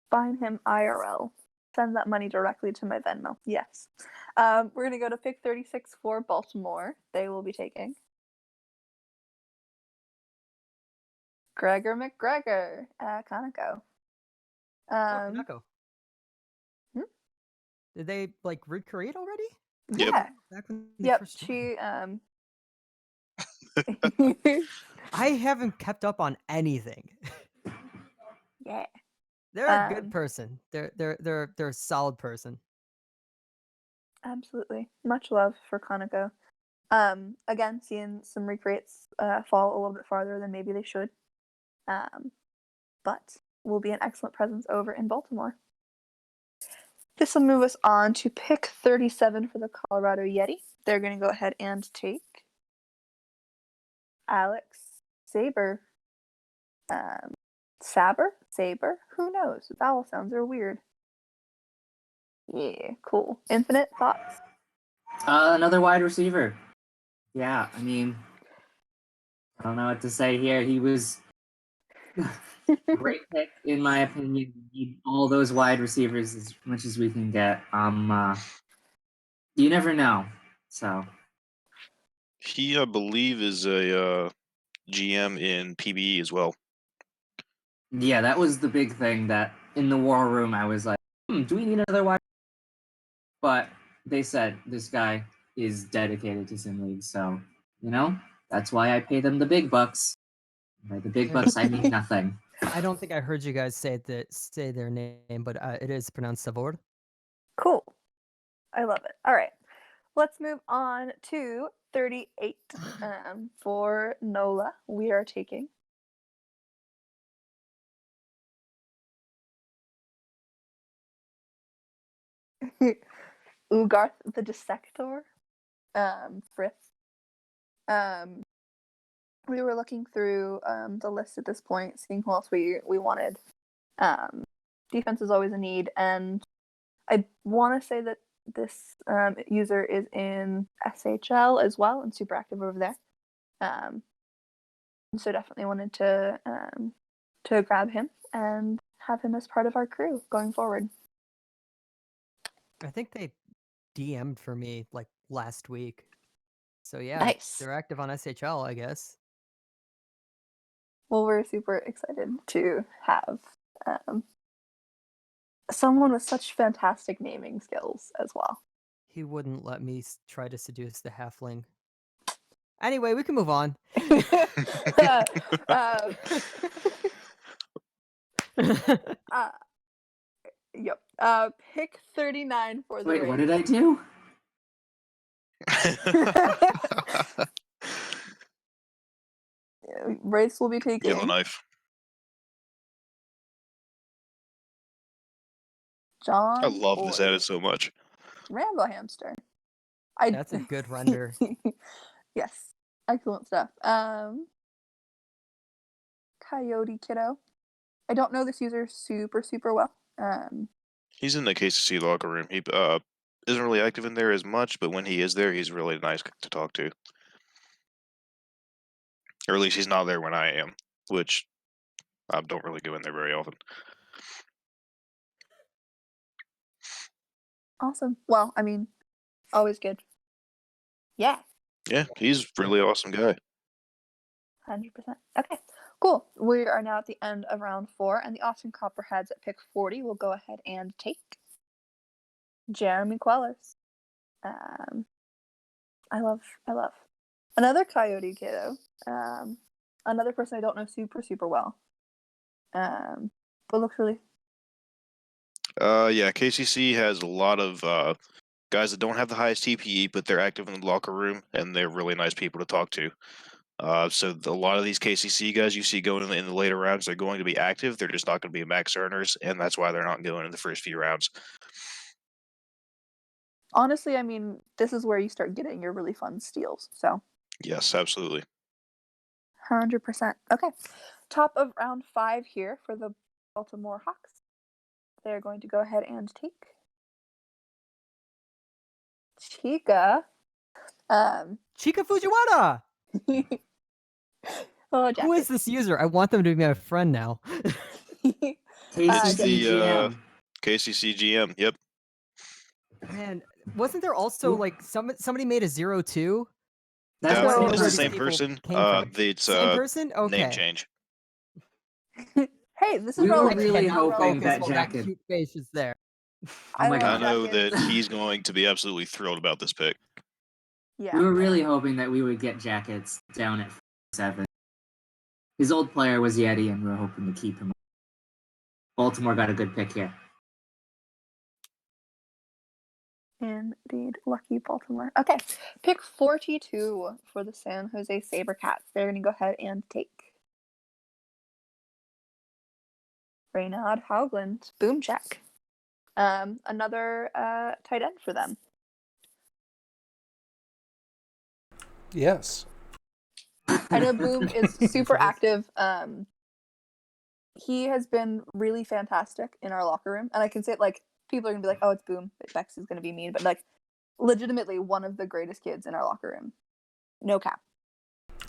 fine him IRL. Send that money directly to my Venmo. Yes. We're going to go to pick 36 for Baltimore. They will be taking Gregor McGregor at Conoco. Kaneko. Hmm? Did they like recreate already? Yep. Yeah. Back when they Yep. first She I haven't kept up on anything. yeah. They're a good person. They're a solid person. Absolutely. Much love for Conoco. Again, seeing some recreates fall a little bit farther than maybe they should. But will be an excellent presence over in Baltimore. This will move us on to pick 37 for the Colorado Yeti. They're going to go ahead and take Alex Saber. Saber? Who knows? Vowel sounds are weird. Yeah, cool. Infinite thoughts? Another wide receiver. Yeah, I mean, I don't know what to say here. He was great pick, in my opinion. We need all those wide receivers as much as we can get. You never know. So He, I believe, is a GM in PBE as well. yeah, that was the big thing that in the war room I was like, do we need another wide? But they said this guy is dedicated to sim league, so that's why I pay them the big bucks. By the big bucks, I mean nothing. I don't think I heard you guys say their name, but it is pronounced Savord. Cool. I love it. All right. Let's move on to 38 for Nola. We are taking Ugarth the Dissector. Frith. We were looking through the list at this point, seeing who else we wanted. Defense is always a need, and I want to say that this user is in SHL as well and super active over there. So definitely wanted to grab him and have him as part of our crew going forward. I think they DM'd for me like last week. So yeah, Nice. they're active on SHL, I guess. Well, we're super excited to have someone with such fantastic naming skills as well. He wouldn't let me try to seduce the halfling. Anyway, we can move on. Yep. Pick 39 for the Wait, race. what did I do? Race will be taking Yellowknife. John. I love this Boyd. edit so much. Rambo Hamster. That's a good render. Yes. Excellent stuff. Coyote Kiddo. I don't know this user super well. He's in the KCC locker room. He isn't really active in there as much, but when he is there, he's really nice to talk to. Or at least he's not there when I am, which I don't really go in there very often. Awesome. Well, I mean, always good. Yeah. Yeah, he's a really awesome guy. 100%. Okay, cool. We are now at the end of round 4, and the Austin Copperheads at pick 40 will go ahead and take Jeremy Quellers. I love another Coyote Kiddo. Another person I don't know super well. But looks really. Yeah, KCC has a lot of guys that don't have the highest TPE, but they're active in the locker room, and they're really nice people to talk to. So a lot of these KCC guys you see going in the later rounds, they're going to be active. They're just not going to be max earners, and that's why they're not going in the first few rounds. Honestly, I mean, this is where you start getting your really fun steals. So Yes, absolutely. 100%. Okay. Top of round 5 here for the Baltimore Hawks. They're going to go ahead and take Chica. Chika Fujiwara! Oh, Who is this user? I want them to be my friend now. It's the KCCGM. KCC GM. Yep. Man, wasn't there also like somebody made a 0-2? That's No, So- the it's the same same person. person. came from. It's Same person? Okay. name change. Hey, this is We were relevant. really This is hoping relevant. that while Jack that had- cute face is there. Oh my love God. I know jackets. that he's going to be absolutely thrilled about this pick. Yeah. We were really hoping that we would get Jackets down at 7. His old player was Yeti, and we were hoping to keep him. Baltimore got a good pick here. Indeed. Lucky Baltimore. Okay. Pick 42 for the San Jose SaberCats. They're going to go ahead and take Reynard Haugland. Boom check. Another tight end for them. Yes. I know Boom is super active. He has been really fantastic in our locker room. And I can say it like, people are going to be like, oh, it's Boom. Bex is going to be mean. But like, legitimately one of the greatest kids in our locker room. No cap.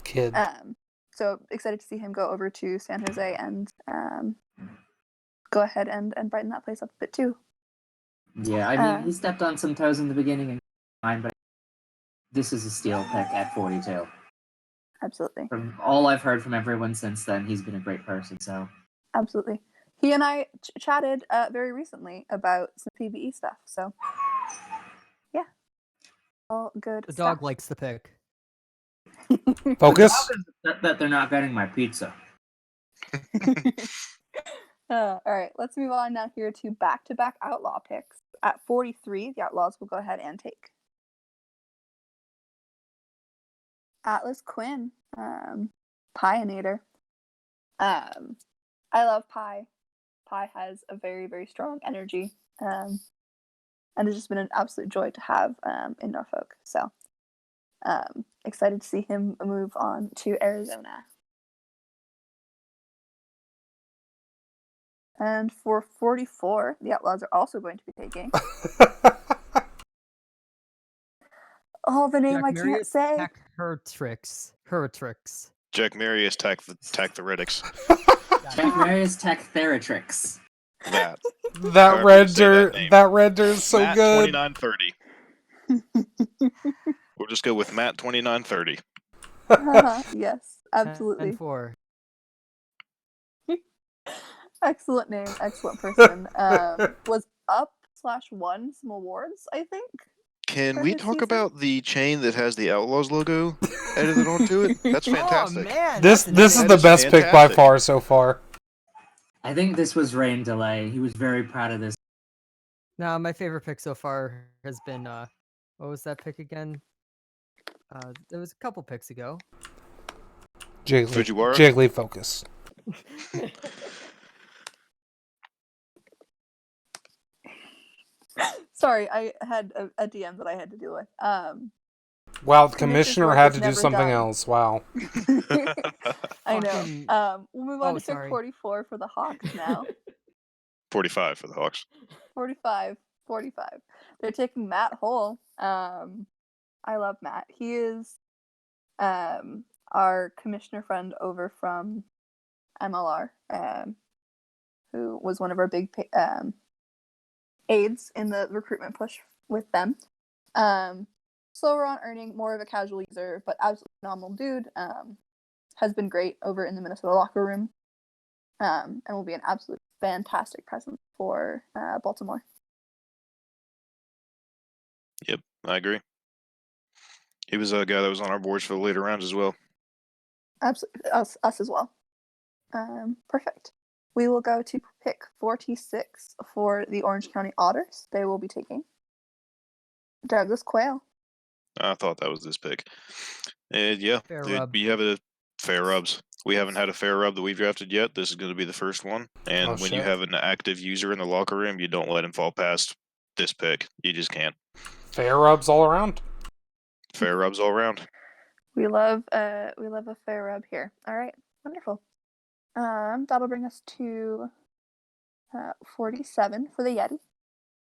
Kid. So excited to see him go over to San Jose and go ahead and brighten that place up a bit too. Yeah, I mean, he stepped on some toes in the beginning, and fine, but this is a steal pick at 42. Absolutely. From all I've heard from everyone since then, he's been a great person. So Absolutely. He and I chatted very recently about some PvE stuff. So yeah, all good The dog stuff. likes the pick. Focus. that they're not getting my pizza. All right, let's move on now here to back-to-back Outlaw picks. At 43, the Outlaws will go ahead and take Atlas Quinn, Pioneer. I love Pi. Pi has a very, very strong energy, and it's just been an absolute joy to have in Norfolk. So excited to see him move on to Arizona. And for 44, the Outlaws are also going to be taking. Oh, the name I can't say. Tech Hertrix. Hertrix. Jack Marius tack the Redics. Jack Marius Tech Theratrix. That. That However you say render. name. That render is so Matt good. 2930. We'll just go with Matt 2930. Yes, absolutely. 10-4. Excellent name, excellent person. Was up/won some awards, I think. Can For we his talk season? about the chain that has the Outlaws logo edited onto it? That's fantastic. Oh man, This that's is That the is best pick by fantastic. far so far. I think this was rain delay. He was very proud of this. No, my favorite pick so far has been what was that pick again? There was a couple picks ago. Fujiwara? Jiggly focus. Sorry, I had a DM that I had to deal with. Wow, the Commissioner's commissioner work had is to do never something done. else. Wow. I Fucking- know. We'll move on Oh, to pick sorry. 44 for the Hawks now. 45 for the Hawks. 45. They're taking Matt Hole. I love Matt. He is our commissioner friend over from MLR, who was one of our big aides in the recruitment push with them. Slower on earning, more of a casual user, but absolutely phenomenal dude. Has been great over in the Minnesota locker room, and will be an absolute fantastic presence for Baltimore. Yep, I agree. He was a guy that was on our boards for the later rounds as well. Absolutely, us as well. Perfect. We will go to pick 46 for the Orange County Otters. They will be taking Douglas Quayle. I thought that was this pick. And yeah, Fair we rub. have a fair rubs. We haven't had a fair rub that we've drafted yet. This is going to be the first one. And Oh, when you shit. have an active user in the locker room, you don't let him fall past this pick. You just can't. Fair rubs all around. Fair rubs all around. We love a fair rub here. All right, wonderful. That'll bring us to 47 for the Yeti.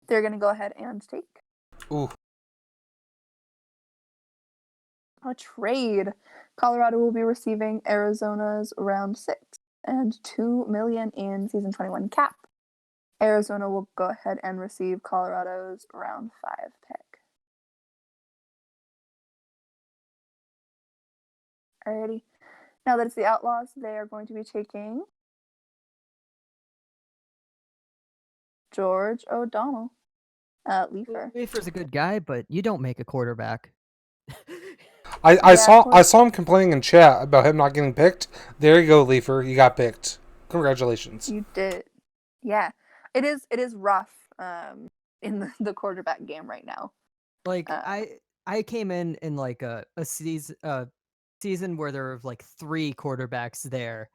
They're gonna go ahead and take Ooh. a trade. Colorado will be receiving Arizona's round 6 and $2 million in season 21 cap. Arizona will go ahead and receive Colorado's round 5 pick. Alrighty. Now that it's the Outlaws, they are going to be taking George O'Donnell. Leifer. Leifer's a good guy, but you don't make a quarterback. I Yeah, saw him complaining in chat about him not getting picked. There you go, Leifer. You got picked. Congratulations. You did. Yeah. It is rough in the quarterback game right now. Like I came in like a season where there were like 3 quarterbacks there,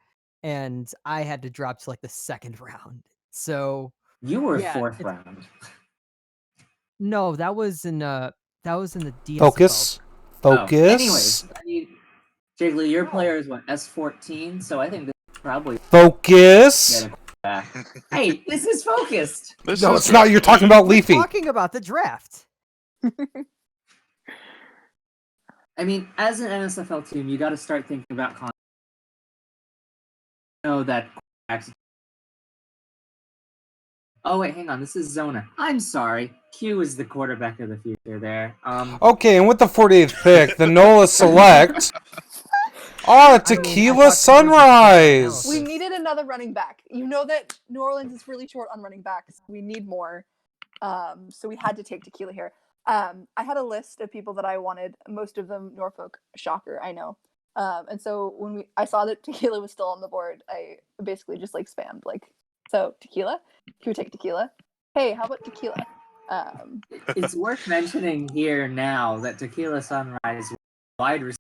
and I had to drop to like the 2nd round. So You were yeah, 4th round. no, that was in the DSFL. Focus. Focus. Anyways, I mean, Jiggly, your player is what, S14, so I think this is probably Focus. get a quarterback. Hey, this is focused. This No, is it's not. You're talking about Leafy. Talking about the draft. I mean, as an NSFL team, you got to start thinking about that. Oh wait, hang on. This is Zona. I'm sorry. Q is the quarterback of the future. There. Okay, and with the 48th pick, the NOLA select. Tequila Sunrise. We needed another running back. You know that New Orleans is really short on running backs. We need more. So we had to take Tequila here. I had a list of people that I wanted, most of them Norfolk. Shocker, I know. And so when I saw that Tequila was still on the board, I basically just like spammed like, so Tequila? Can we take Tequila? Hey, how about Tequila? It's worth mentioning here now that Tequila Sunrise was wide receiver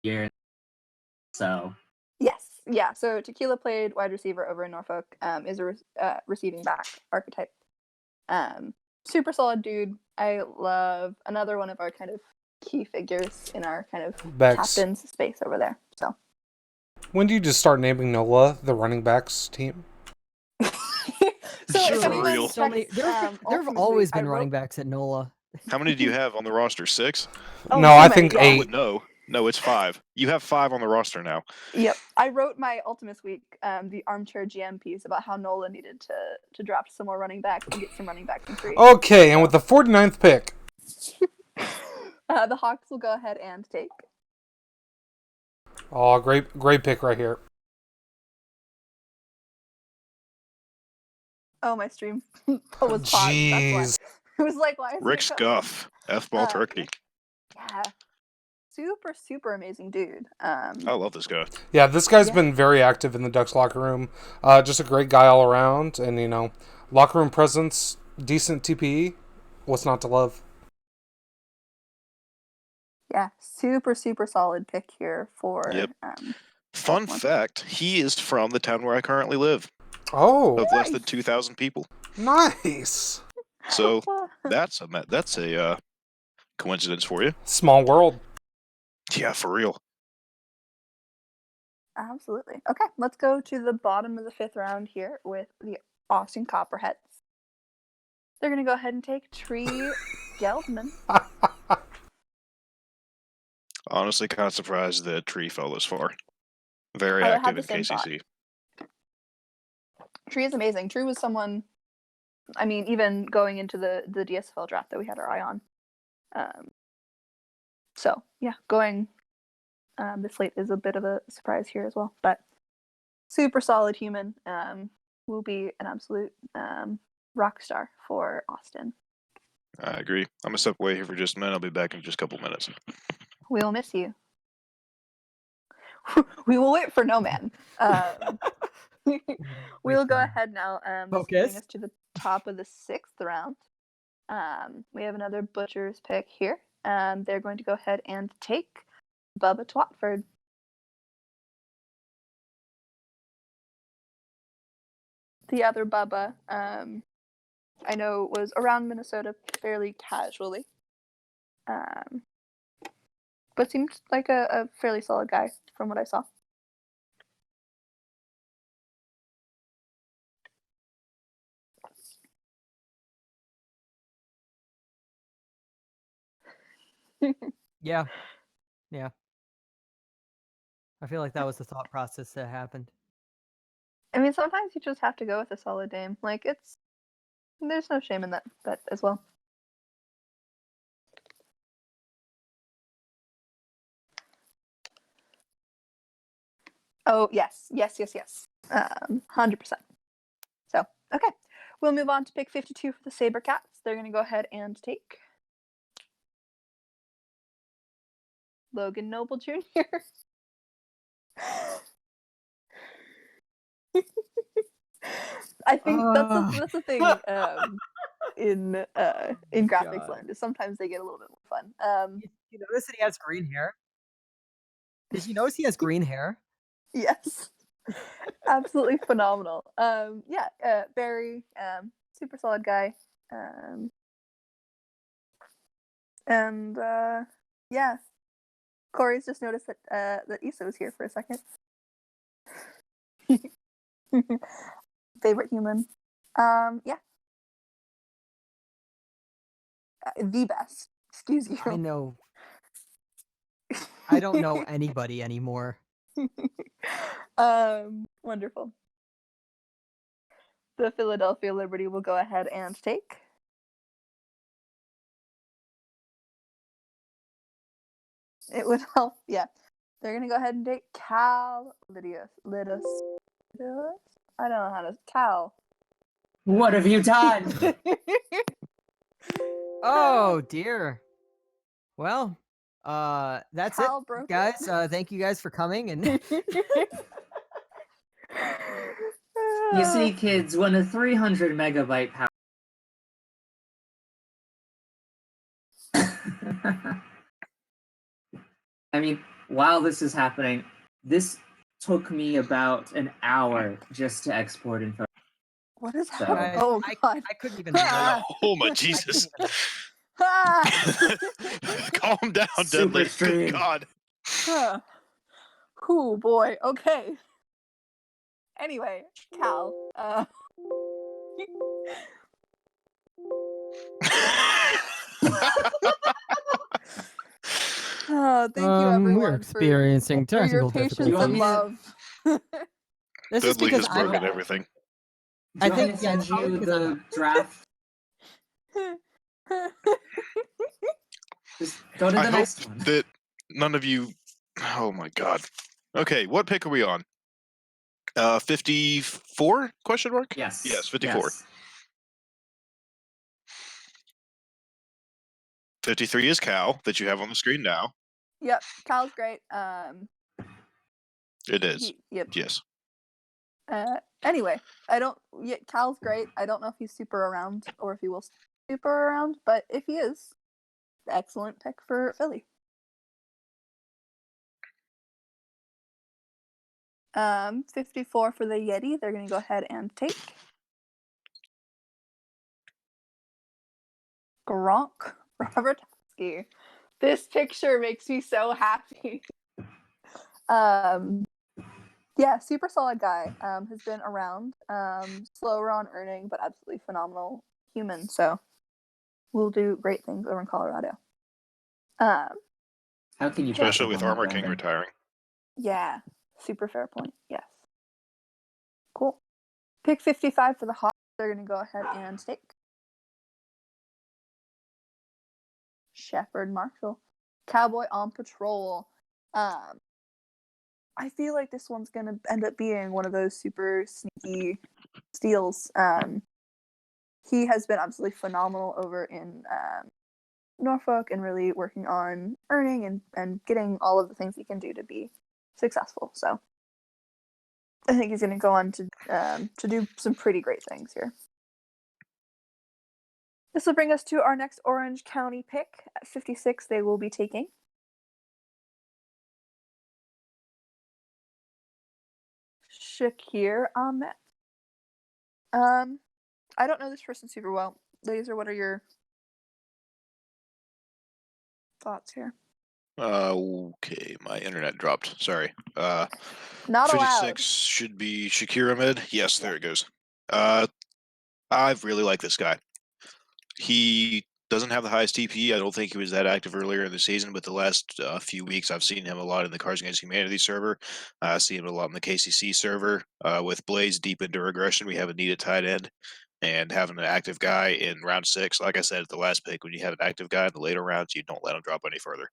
here. So Yes, yeah. So Tequila played wide receiver over in Norfolk. Is a receiving back archetype. Super solid dude. I love another one of our kind of key figures in our kind of Backs. captain's space over there. So When do you just start naming NOLA the running backs team? so if For anyone real. checks, There have Ultimate always Week, I been running wrote- backs at NOLA. How many do you have on the roster? 6? Oh, No, so I many, think yeah. 8. No, it's 5. You have 5 on the roster now. Yep, I wrote my Ultimate Week, the armchair GM piece about how NOLA needed to draft some more running backs and get some running backs in free. Okay, and with the 49th pick. The Hawks will go ahead and take. Oh, great pick right here. Oh, my stream was paused. That's why. Jeez. It was like, why is Rick it Scuff, F-ball turkey. Yeah, super amazing dude. I love this guy. Yeah, this guy's been very active in the Ducks locker room. Just a great guy all around, and locker room presence, decent TPE. What's not to love? Yeah, super solid pick here for. Yep. Fun fact: he is from the town where I currently live. Oh, Of less than 2,000 people. nice. So that's a coincidence for you. Small world. Yeah, for real. Absolutely. Okay, let's go to the bottom of the 5th round here with the Austin Copperheads. They're going to go ahead and take Tree Geldman. Honestly, kind of surprised that Tree fell this far. Very I had active the in same KCC. Tree is amazing. Tree was someone, I mean, even going into the DSFL draft that we had our eye on. So, yeah, going this late is a bit of a surprise here as well. But super solid human. Will be an absolute rock star for Austin. I agree. I'm going to step away here for just a minute. I'll be back in just a couple minutes. We will miss you. We will wait for no man. We'll go ahead now. This brings us to the top of the 6th round. We have another Butcher's pick here. they're going to go ahead and take Bubba Twatford. The other Bubba, I know was around Minnesota fairly casually, but seemed like a fairly solid guy from what I saw. Yeah. I feel like that was the thought process that happened. I mean, sometimes you just have to go with a solid name. Like, there's no shame in that as well. Oh, yes. 100%. So, okay. We'll move on to pick 52 for the Sabercats. They're going to go ahead and take Logan Noble Jr. I think that's the thing in graphics land is sometimes they get a little bit more fun. You notice that he has green hair? Did you notice he has green hair? Yes. Absolutely phenomenal. Barry, super solid guy. Yeah. Corey's just noticed that Issa was here for a second. Favorite human. Yeah. The best. Excuse you. I know. I don't know anybody anymore. Wonderful. The Philadelphia Liberty will go ahead and take it would help. Yeah. They're gonna go ahead and take Cal Lidus. I don't know how to Cal. What have you done? Oh dear. Well, that's Cal it, broke guys. it. Thank you guys for coming. And You see, kids, when a 300 megabyte power. I mean, while this is happening, this took me about an hour just to export info. What is So- happening? Oh God! I couldn't even. Oh my Jesus! Calm down, Super Deadly. stream. Good God. Oh boy. Okay. Anyway, Cal. Thank you everyone We're experiencing for your technical patience difficulties. and love. This is Dudley because has broken I'm. everything. Do you I want me to think- yeah, send it's probably you because I'm the draft? Just go to I the hope next one. that none of you. Oh my God. Okay, what pick are we on? 54? Question mark? Yes. Yes, 54. Yes. 53 is Cal that you have on the screen now. Yep, Cal's great. It is. Yep. Yes. Anyway, Cal's great. I don't know if he's super around or if he will super around, but if he is, excellent pick for Philly. 54 for the Yeti. They're going to go ahead and take Gronk Robertowski. This picture makes me so happy. Yeah, super solid guy. Has been around. Slower on earning, but absolutely phenomenal human. So will do great things over in Colorado. How can you pass Especially up with on that, Armor King Brandon? retiring. Yeah, super fair point. Yes. Cool. Pick 55 for the Hawks. They're going to go ahead and take Shepard Marshall. Cowboy on Patrol. I feel like this one's going to end up being one of those super sneaky steals. He has been absolutely phenomenal over in Norfolk and really working on earning and getting all of the things he can do to be successful. So I think he's going to go on to do some pretty great things here. This will bring us to our next Orange County pick. At 56, they will be taking Shakir Ahmed. I don't know this person super well. Laser, what are your thoughts here? Okay, my internet dropped. Sorry. Not 56 allowed. should be Shakir Ahmed. Yes, there it goes. I really like this guy. He doesn't have the highest TP. I don't think he was that active earlier in the season, but the last few weeks I've seen him a lot in the Cards Against Humanity server. I see him a lot in the KCC server. With Blaze deep into regression, we have a needed tight end. And having an active guy in round 6, like I said at the last pick, when you have an active guy in the later rounds, you don't let him drop any further.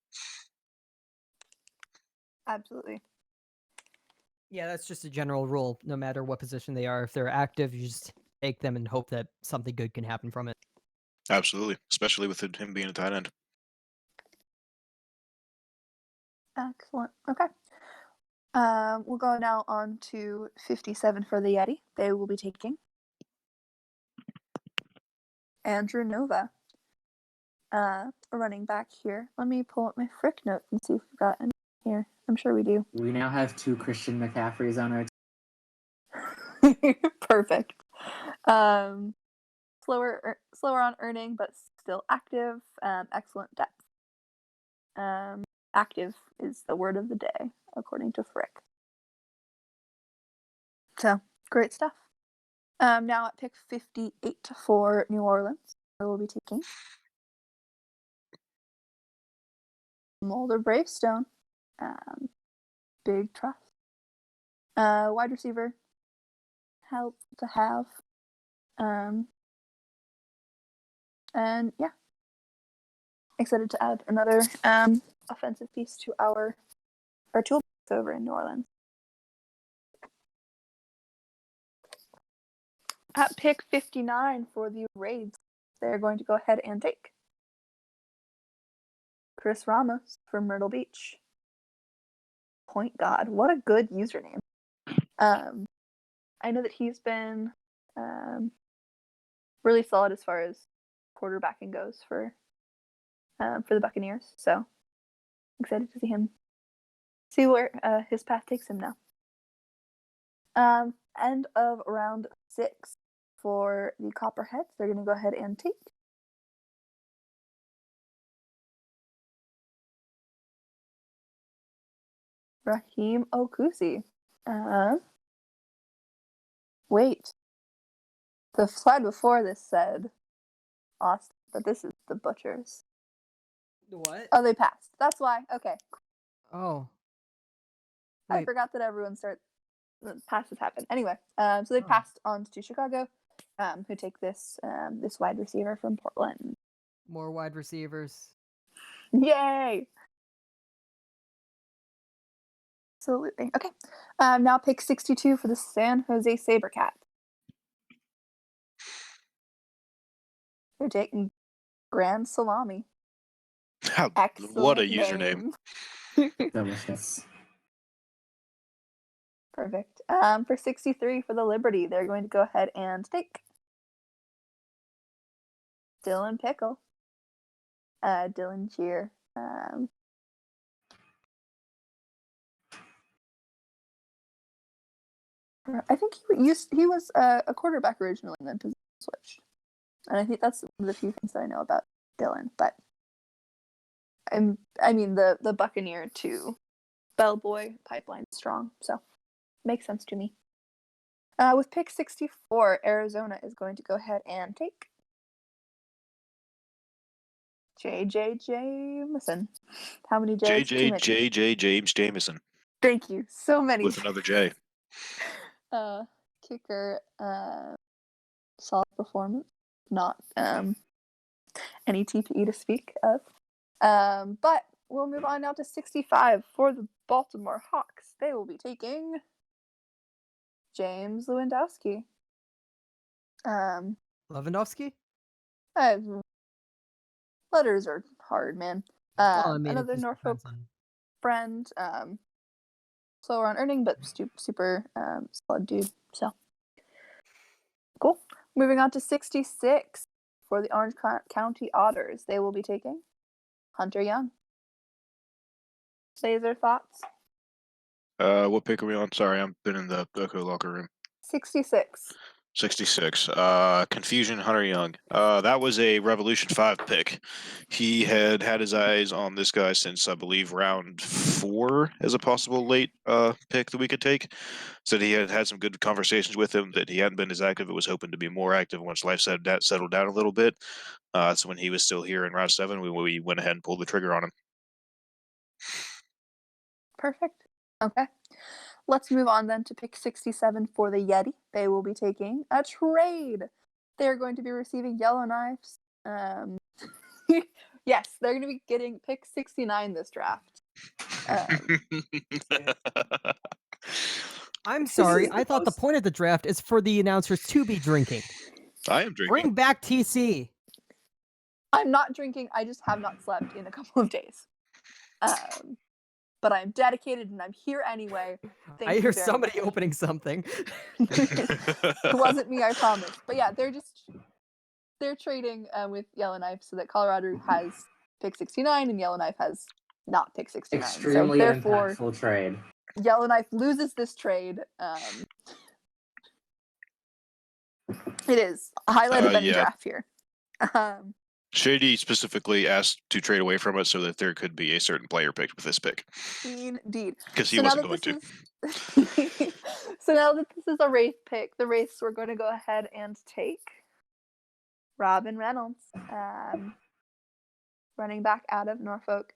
Absolutely. Yeah, that's just a general rule. No matter what position they are, if they're active, you just take them and hope that something good can happen from it. Absolutely, especially with him being a tight end. Excellent. Okay. We'll go now on to 57 for the Yeti. They will be taking Andrew Nova, a running back here. Let me pull up my Frick notes and see if we've got any here. I'm sure we do. We now have 2 Christian McCaffreys on our Perfect. Slower on earning, but still active. Excellent depth. Active is the word of the day, according to Frick. So, great stuff. Now at pick 58 for New Orleans, I will be taking Mulder Bravestone. Big trust. Wide receiver. Help to have. And yeah. Excited to add another offensive piece to our toolbox over in New Orleans. At pick 59 for the Raids, they're going to go ahead and take Chris Ramos from Myrtle Beach. Point God, what a good username. I know that he's been really solid as far as quarterbacking goes for the Buccaneers. So excited to see where his path takes him now. End of round 6 for the Copperheads. They're going to go ahead and take Raheem Okusi. Wait. The slide before this said Austin, but this is the Butchers. What? Oh, they passed. That's why. Okay. Oh. I Wait. forgot that everyone passes happen. Anyway, so they passed on to Chicago, who take this wide receiver from Portland. More wide receivers. Yay! Absolutely. Okay. Now pick 62 for the San Jose SaberCats. They're taking Grand Salami. Excellent What a username. Delicious. Perfect. For 63 for the Liberty, they're going to go ahead and take Dylan Pickle. Dylan Cheer. I think he was a quarterback originally and then position switched. And I think that's one of the few things that I know about Dylan. But I mean the Buccaneer to Bellboy pipeline is strong, so makes sense to me. With pick 64, Arizona is going to go ahead and take J.J. Jameson. How many J's? Too many. J. James Jameson. Thank you. So many. With another J. Kicker. Solid performance. Not any TPE to speak of. But we'll move on now to 65 for the Baltimore Hawks. They will be taking James Lewandowski. Lewandowski? Letters are hard, man. I mean, Another Norfolk friend. Slower on earning, but super solid dude. So cool. Moving on to 66 for the Orange County Otters. They will be taking Hunter Young. Laser thoughts? What pick are we on? Sorry, I've been in the Echo locker room. 66. 66. Confusion, Hunter Young. That was a Revolution 5 pick. He had his eyes on this guy since, I believe, round 4 as a possible late pick that we could take. Said he had some good conversations with him, that he hadn't been as active, but was hoping to be more active once life settled down a little bit. So when he was still here in round 7, we went ahead and pulled the trigger on him. Perfect. Okay. Let's move on then to pick 67 for the Yeti. They will be taking a trade. They're going to be receiving Yellowknives. Yes, they're going to be getting pick 69 this draft. I'm sorry. is the I thought the most- point of the draft is for the announcers to be drinking. I am drinking. Bring back TC. I'm not drinking. I just have not slept in a couple of days. But I'm dedicated and I'm here anyway. Thank I you hear very somebody much. opening something. It wasn't me, I promise. But yeah, they're trading with Yellowknife so that Colorado has pick 69 and Yellowknife has not pick 69. Extremely so therefore, impactful trade. Yellowknife loses this trade. It is a highlight of any yeah. draft here. Shady specifically asked to trade away from it so that there could be a certain player picked with this pick. Indeed. Because he wasn't going to. So now that this is a Wraith pick, the Wraiths we're going to go ahead and take Robin Reynolds, running back out of Norfolk.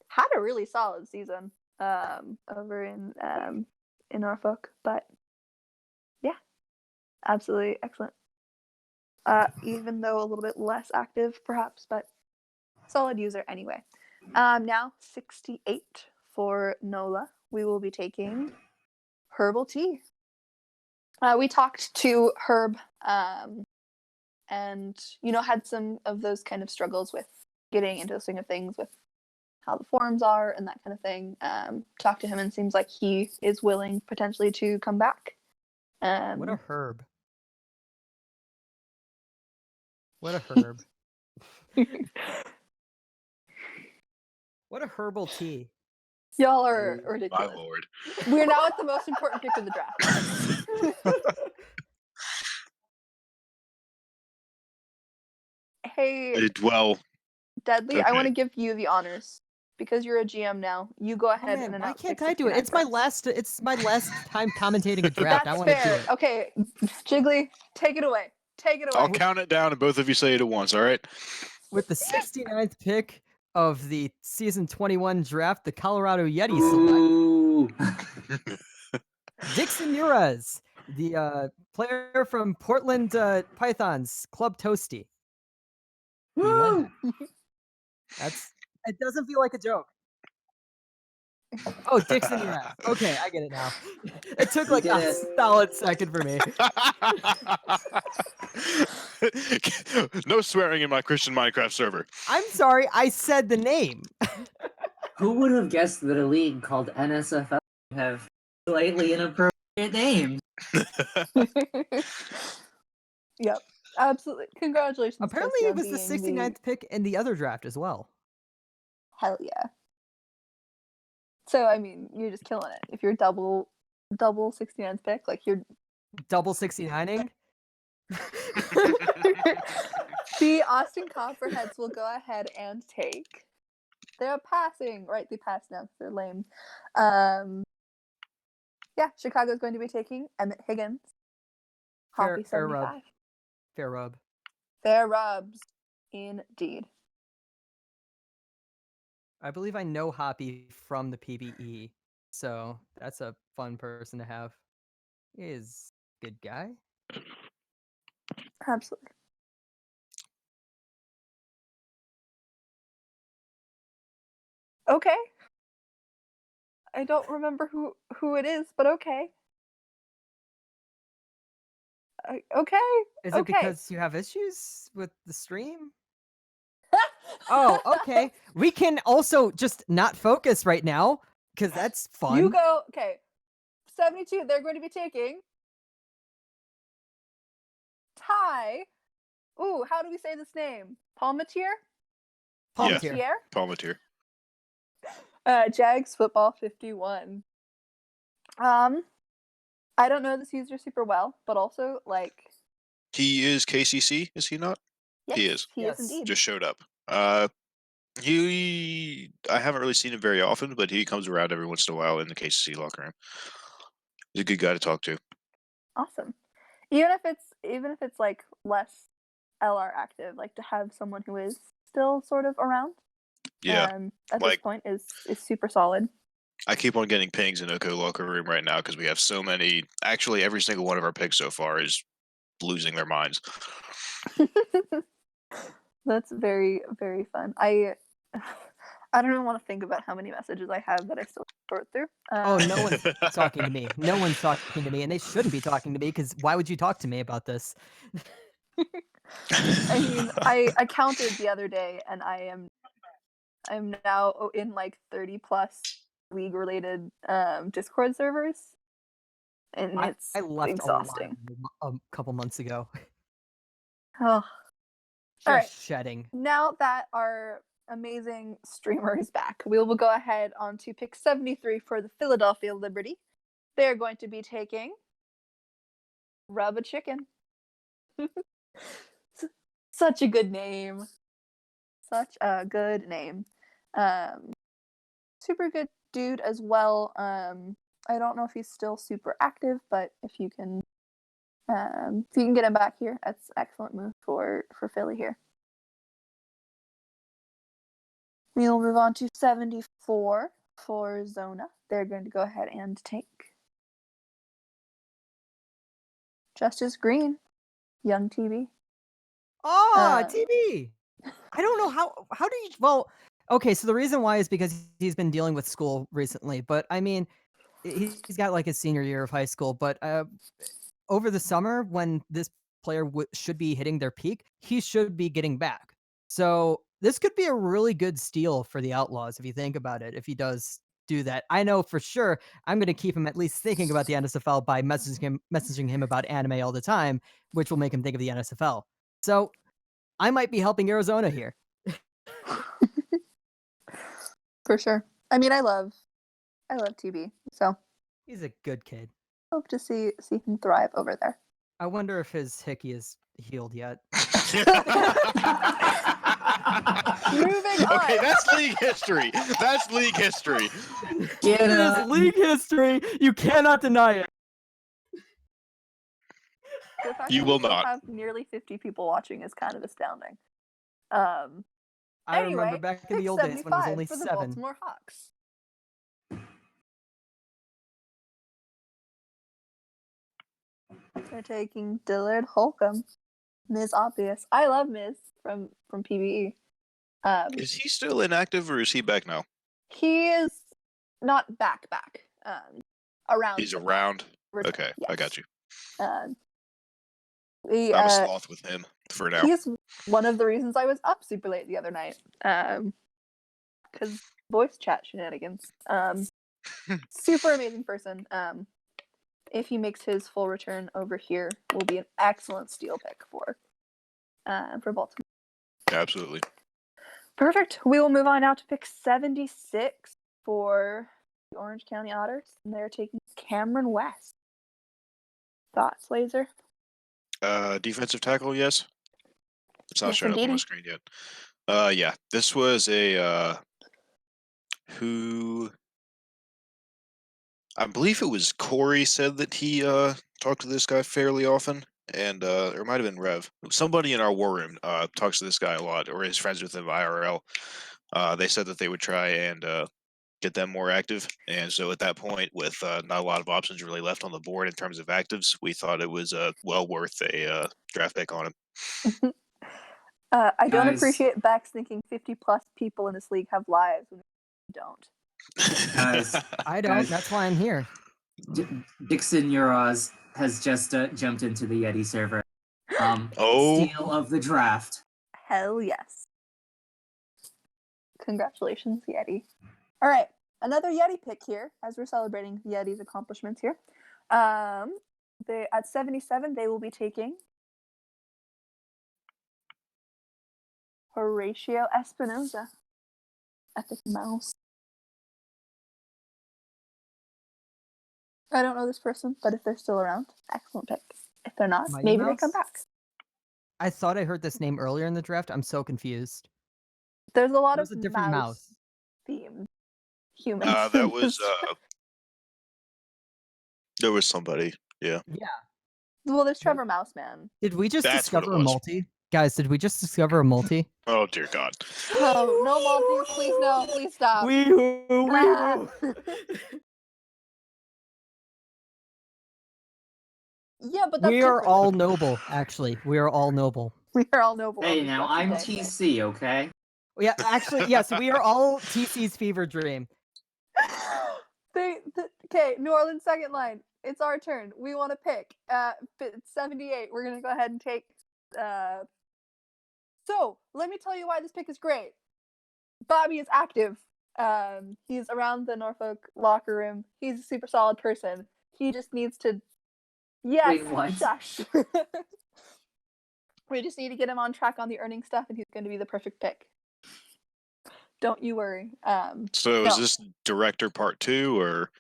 Had a really solid season over in Norfolk, but yeah, absolutely excellent. Even though a little bit less active, perhaps, but solid user anyway. Now 68 for NOLA. We will be taking Herbal Tea. We talked to Herb, and had some of those kind of struggles with getting into the swing of things with how the forums are and that kind of thing. Talked to him and seems like he is willing potentially to come back. What a herb. What a herb. What a herbal tea. Y'all are My ridiculous. lord. We're now at the most important pick of the draft. Hey, Deadly, I want to give you the honors because you're a GM now. You go ahead and Man, why announce. can't pick I do it? 69 It's my last time commentating a draft. That's I want to do fair. it. Okay, Jiggly, take it away. Take it away. I'll count it down and both of you say it at once, all right? With the 69th pick of the season 21 draft, the Colorado Yeti select Ooh. Dixon Ures, the player from Portland Pythons, Club Toasty. He went. Woo! It doesn't feel like a joke. Oh, Dixon Ures. Okay, I get it now. It took like did a it. solid second for me. No swearing in my Christian Minecraft server. I'm sorry, I said the name. Who would have guessed that a league called NSFL would have slightly inappropriate names? Yep, absolutely. Congratulations. Apparently, Toasty, it on was the being 69th pick in the other draft as well. Hell yeah. So I mean, you're just killing it. If you're double 69th pick, like you're Double 69ing. the Austin Copperheads will go ahead and take. They're passing, right? They pass now because they're lame. Yeah, Chicago's going to be taking Emmett Higgins. Hoppy Fair rub. 75. Fair rub. Fair rubs, indeed. I believe I know Hoppy from the PBE, so that's a fun person to have. He is a good guy. Absolutely. Okay. I don't remember who it is, but okay. Okay. Is it okay. because you have issues with the stream? Oh, okay. We can also just not focus right now, because that's fun. You go. Okay. 72. They're going to be taking Ty Ooh, how do we say this name? Palmatier? Yes. Palmatier. Palmatier. Jags Football 51. I don't know this user super well, but also like He is KCC, is he not? yes, He is. He Yes. is indeed. Just showed up. I haven't really seen him very often, but he comes around every once in a while in the KCC locker room. He's a good guy to talk to. Awesome. Even if it's like less LR active, like to have someone who is still sort of around. Yeah. At like- this point is super solid. I keep on getting pings in Oko locker room right now because we have so many. Actually, every single one of our picks so far is losing their minds. That's very, very fun. I don't even want to think about how many messages I have that I still sort through. Oh, no one's talking to me. No one's talking to me, and they shouldn't be talking to me because why would you talk to me about this? I mean, I counted the other day, and I'm now in like 30 plus league related Discord servers, and it's I left exhausting. a couple months ago. Oh, Just All right. shedding. now that our amazing streamer is back, we will go ahead on to pick 73 for the Philadelphia Liberty. They're going to be taking Rub a Chicken. Such a good name. Such a good name. Super good dude as well. I don't know if he's still super active, but if you can get him back here, that's an excellent move for Philly here. We'll move on to 74 for Zona. They're going to go ahead and take Justice Green, young TB. TB. I don't know how do you well, okay, so the reason why is because he's been dealing with school recently, but I mean, he's got like his senior year of high school, but over the summer when this player should be hitting their peak, he should be getting back. So this could be a really good steal for the Outlaws if you think about it, if he does do that. I know for sure I'm going to keep him at least thinking about the NSFL by messaging him about anime all the time, which will make him think of the NSFL. So I might be helping Arizona here. For sure. I mean, I love TB, so He's a good kid. hope to see him thrive over there. I wonder if his hickey is healed yet. Moving on. Okay, that's league history. That's league history. Get It up. is league history. You cannot deny it. The fact You that will we still not. have nearly 50 people watching is kind of astounding. I remember Anyway, back in pick the old days when it was 75 only for the 7. Baltimore Hawks. They're taking Dillard Holcomb. Ms. Obvious. I love Ms. from PBE. Is he still inactive or is he back now? He is not back. Around. He's but not around. returned. Okay, Yes. I got you. I'm a sloth with him for now. He's one of the reasons I was up super late the other night. Because voice chat shenanigans. Super amazing person. If he makes his full return over here, will be an excellent steal pick for Baltimore. Absolutely. Perfect. We will move on now to pick 76 for the Orange County Otters, and they're taking Cameron West. Thoughts, Laser? Defensive tackle, yes. It's not Yes, showing up on my indeedy. screen yet. Yeah, this was a who I believe it was Corey said that he talked to this guy fairly often, and or it might have been Rev. Somebody in our war room talks to this guy a lot, or is friends with him IRL. They said that they would try and get them more active, and so at that point, with not a lot of options really left on the board in terms of actives, we thought it was well worth a draft pick on him. I don't Guys. appreciate Bex thinking 50 plus people in this league have lives when we don't. Guys. I don't. Guys. That's why I'm here. Dixon Uroz has just jumped into the Yeti server. Oh. Steal of the draft. Hell yes. Congratulations, Yeti. All right, another Yeti pick here as we're celebrating Yeti's accomplishments here. They at 77, they will be taking Horatio Espinoza. Epic mouse. I don't know this person, but if they're still around, excellent pick. If they're not, Mighty maybe Mouse? they come back. I thought I heard this name earlier in the draft. I'm so confused. There's a lot It of was a different mouse. themed humans. That was there was somebody. Yeah. Yeah. Well, there's Trevor Mouseman. Did we just That's what discover it a was. multi? Guys, did we just discover a multi? Oh dear God. Oh, no multis, please no, please stop. Wee-hoo. Yeah, but that's We are different. all noble, actually. We are all noble. We are all noble. Hey, on this now blessed I'm day. TC, okay? Yeah, actually, yes, we are all TC's fever dream. Okay, New Orleans second line. It's our turn. We want to pick. 78. We're gonna go ahead and take. So let me tell you why this pick is great. Bobby is active. He's around the Norfolk locker room. He's a super solid person. He just needs to. Yes. Wait, what? Shush. We just need to get him on track on the earning stuff, and he's going to be the perfect pick. Don't you worry. So no. is this director part 2 or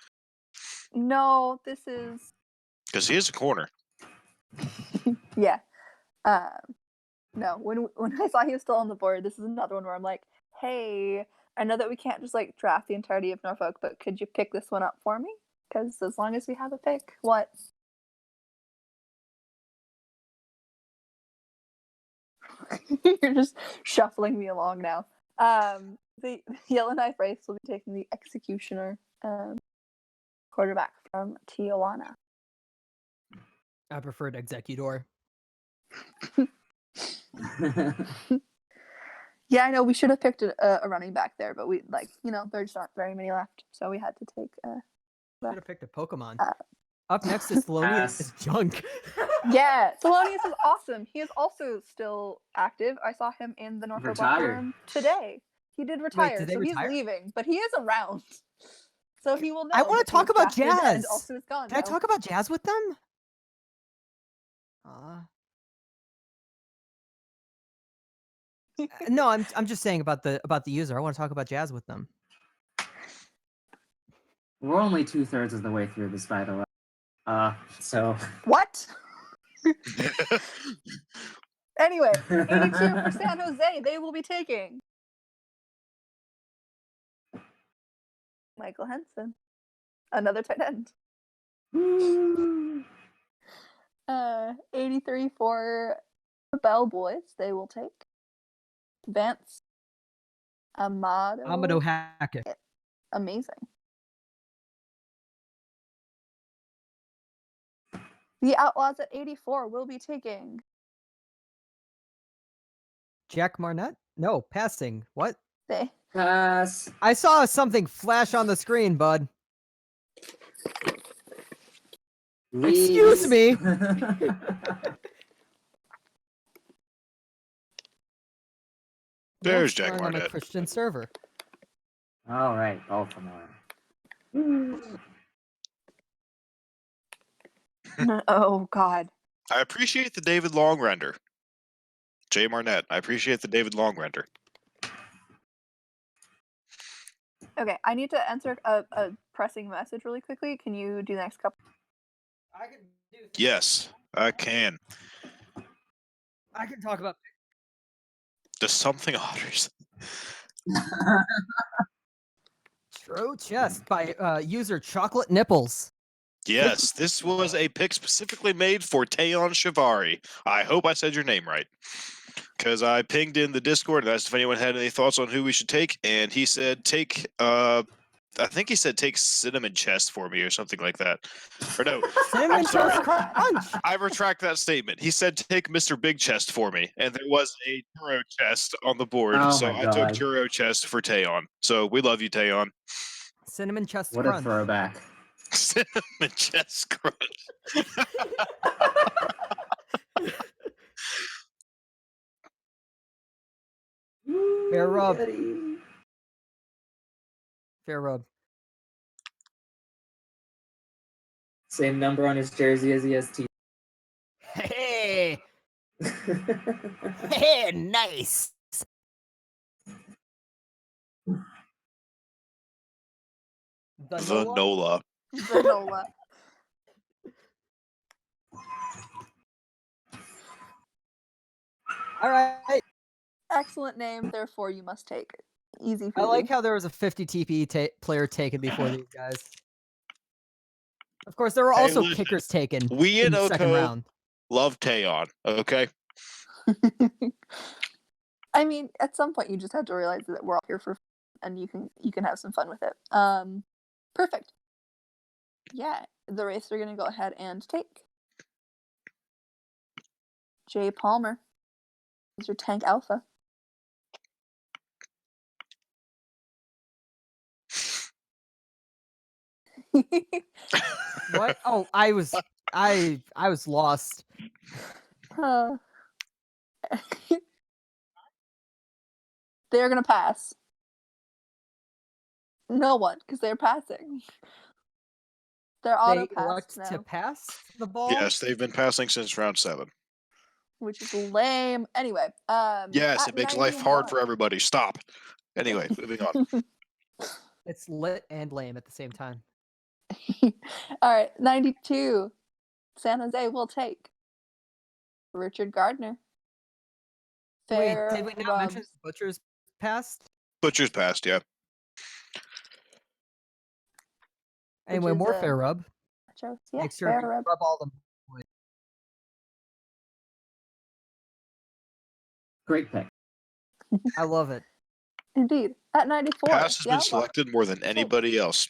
No, this is. because he is a corner? Yeah. No, when I saw he was still on the board, this is another one where I'm like, hey, I know that we can't just like draft the entirety of Norfolk, but could you pick this one up for me? Because as long as we have a pick, what? You're just shuffling me along now. The Yellowknife Race will be taking the Executioner quarterback from Tijuana. I preferred Executor. Yeah, I know we should have picked a running back there, but we there just aren't very many left, so we had to take. Should have picked a Pokemon. Uh, Up next is Thelonious Pass. Junk. Yeah, Thelonious is awesome. He is also still active. I saw him in the Norfolk locker Retired. room today. He did retire, did they so retire? he's leaving, but he is around. So he will know. I want that to he talk was about drafted And jazz. also is gone. Can I now. talk about jazz with them? No, I'm just saying about the user. I want to talk about jazz with them. We're only 2/3 of the way through this, by the way. So What? Anyway, 82 for San Jose. They will be taking Michael Henson, another tight end. 83 for the Bellboys. They will take Vance Amado Hackett. Amazing. The Outlaws at 84 will be taking Jack Marnett? No, passing. What? they. pass. I saw something flash on the screen, bud. Excuse me. There's No, Jack I'm on a Marnett. Christian server. All right, Baltimore. Oh God. I appreciate the David Long render. Jay Marnett. I appreciate the David Long render. Okay, I need to answer a pressing message really quickly. Can you do the next couple? I can do. Yes, I can. I can talk about. The Something Otters. True Chest by user Chocolate Nipples. Yes, this was a pick specifically made for Tayon Shivari. I hope I said your name right. Because I pinged in the Discord and asked if anyone had any thoughts on who we should take, and he said take I think he said take Cinnamon Chest for me or something like that. Or no, Cinnamon I'm sorry. Toast Crunch. I retract that statement. He said take Mr. Big Chest for me, and there was a Churro Chest on the board, Oh so my I took God. Churro Chest for Tayon. So we love you, Tayon. Cinnamon Chest What a Crunch. throwback. Cinnamon Chest Crunch. Fair rub. Daddy. Fair rub. Same number on his jersey as EST. Hey, hey, nice. Vanola. Vanola. All right. Excellent name, therefore you must take it. Easy I like peasy. how there was a 50 TP player taken before these guys. Of course, there were Hey, also listen, kickers taken we in in the second Oko round. love Taeyeon, okay? I mean, at some point you just have to realize that we're all here for fun, and you can have some fun with it. Perfect. Yeah, the race are gonna go ahead and take. Jay Palmer is your tank alpha. What? Oh, I was lost. They're gonna pass. No one, because they're passing. They're auto They passed elect now, to pass the ball. Yes, they've been passing since round 7. which is lame. Anyway, Yes, at it makes life hard for 91. everybody. Stop. Anyway, moving on. It's lit and lame at the same time. All right, 92. San Jose will take Richard Gardner. Wait, Fair did we not mention rubs. Butcher's passed? Butcher's passed, yeah. Anyway, is, more fair rub. Yeah, Make sure fair you rub. rub all them. Great pick. I love it. Indeed. At 94. Pass has the been Outlaw. selected more than anybody else.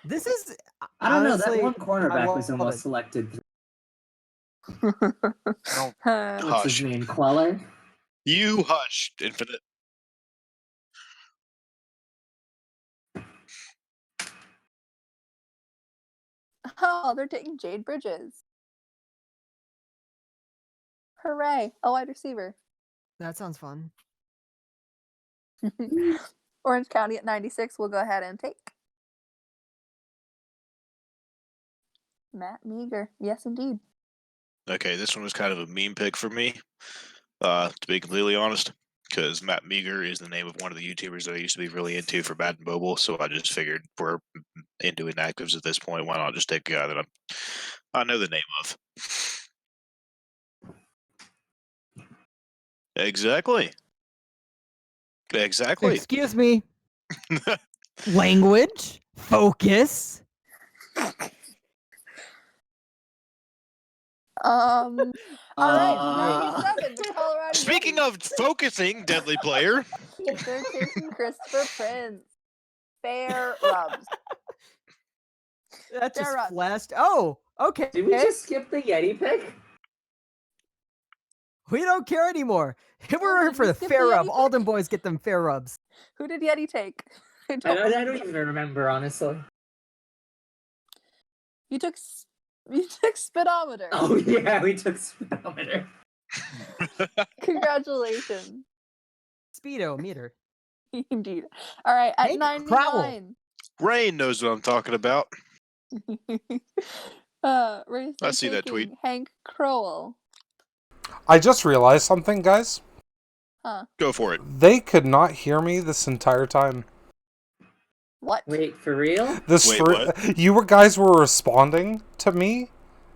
This is I don't know. That honestly, one cornerback was love almost it. selected. Oh, Uh, What's his hush. name? Queller? You hush, Infinite. oh, they're taking Jade Bridges. Hooray. A wide receiver. That sounds fun. Orange County at 96 will go ahead and take Matt Meager. Yes, indeed. Okay, this one was kind of a meme pick for me, to be completely honest, because Matt Meager is the name of one of the YouTubers that I used to be really into for Bad and Mobile, so I just figured we're into inactives at this point. Why not just take a guy that I know the name of? Exactly. Excuse me. Language. Focus. All right, 97, the Colorado Speaking Yetis. of focusing, deadly player. They're taking Christopher Prince. Fair rubs. That just Fair rubs. flashed. Oh, okay. Did we just skip the Yeti pick? We don't care anymore. We're Oh, here did for we the skip fair the rub. Yeti All pick? them boys get them fair rubs. Who did Yeti take? I I don't don't even remember, honestly. You took speedometer. Oh, yeah, we took speedometer. Congratulations. Speedometer. Indeed. All right, at Hank Crowell. 99. Rain knows what I'm talking about. Race I see that tweet. Hank Crowell. I just realized something, guys. Huh. Go for it. They could not hear me this entire time. What? Wait, for real? Wait, You guys were responding to me,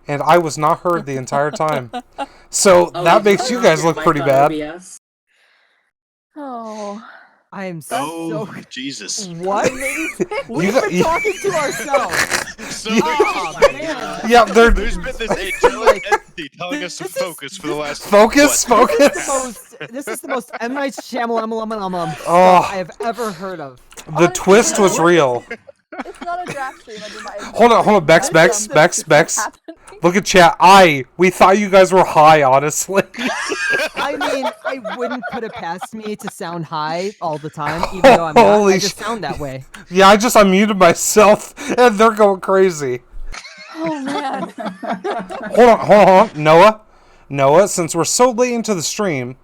and I was not heard the entire time. So that makes you guys look pretty bad. OBS? Oh. I am Oh, so. Jesus. What? We You were got- you- talking to ourselves. So Oh, man. Yeah, they're there's been this angelic entity telling us to This is- focus for the last focus. what? This is the most M. Night Shyamalan stuff Oh. I have ever heard of. The Honestly, twist was real. It's not a draft stream. I do my Hold on, Bex. Look at chat. We thought you guys were high, honestly. I mean, I wouldn't put it past me to sound high all the time, even though I'm not. Holy I just sound that way. Yeah, I just unmuted myself, and they're going crazy. Oh, man. Hold on. Noah, since we're so late into the stream...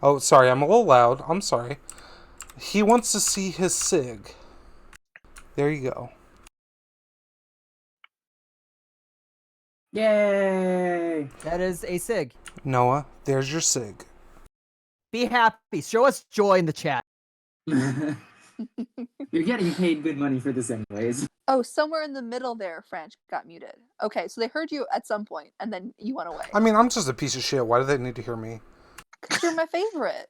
Oh, sorry, I'm a little loud. I'm sorry. He wants to see his SIG. There you go. Yay! That is a SIG. Noah, there's your SIG. Be happy. Show us joy in the chat. You're getting paid good money for this anyways. Oh, somewhere in the middle there, French got muted. Okay, so they heard you at some point, and then you went away. I mean, I'm just a piece of shit. Why do they need to hear me? Because you're my favorite.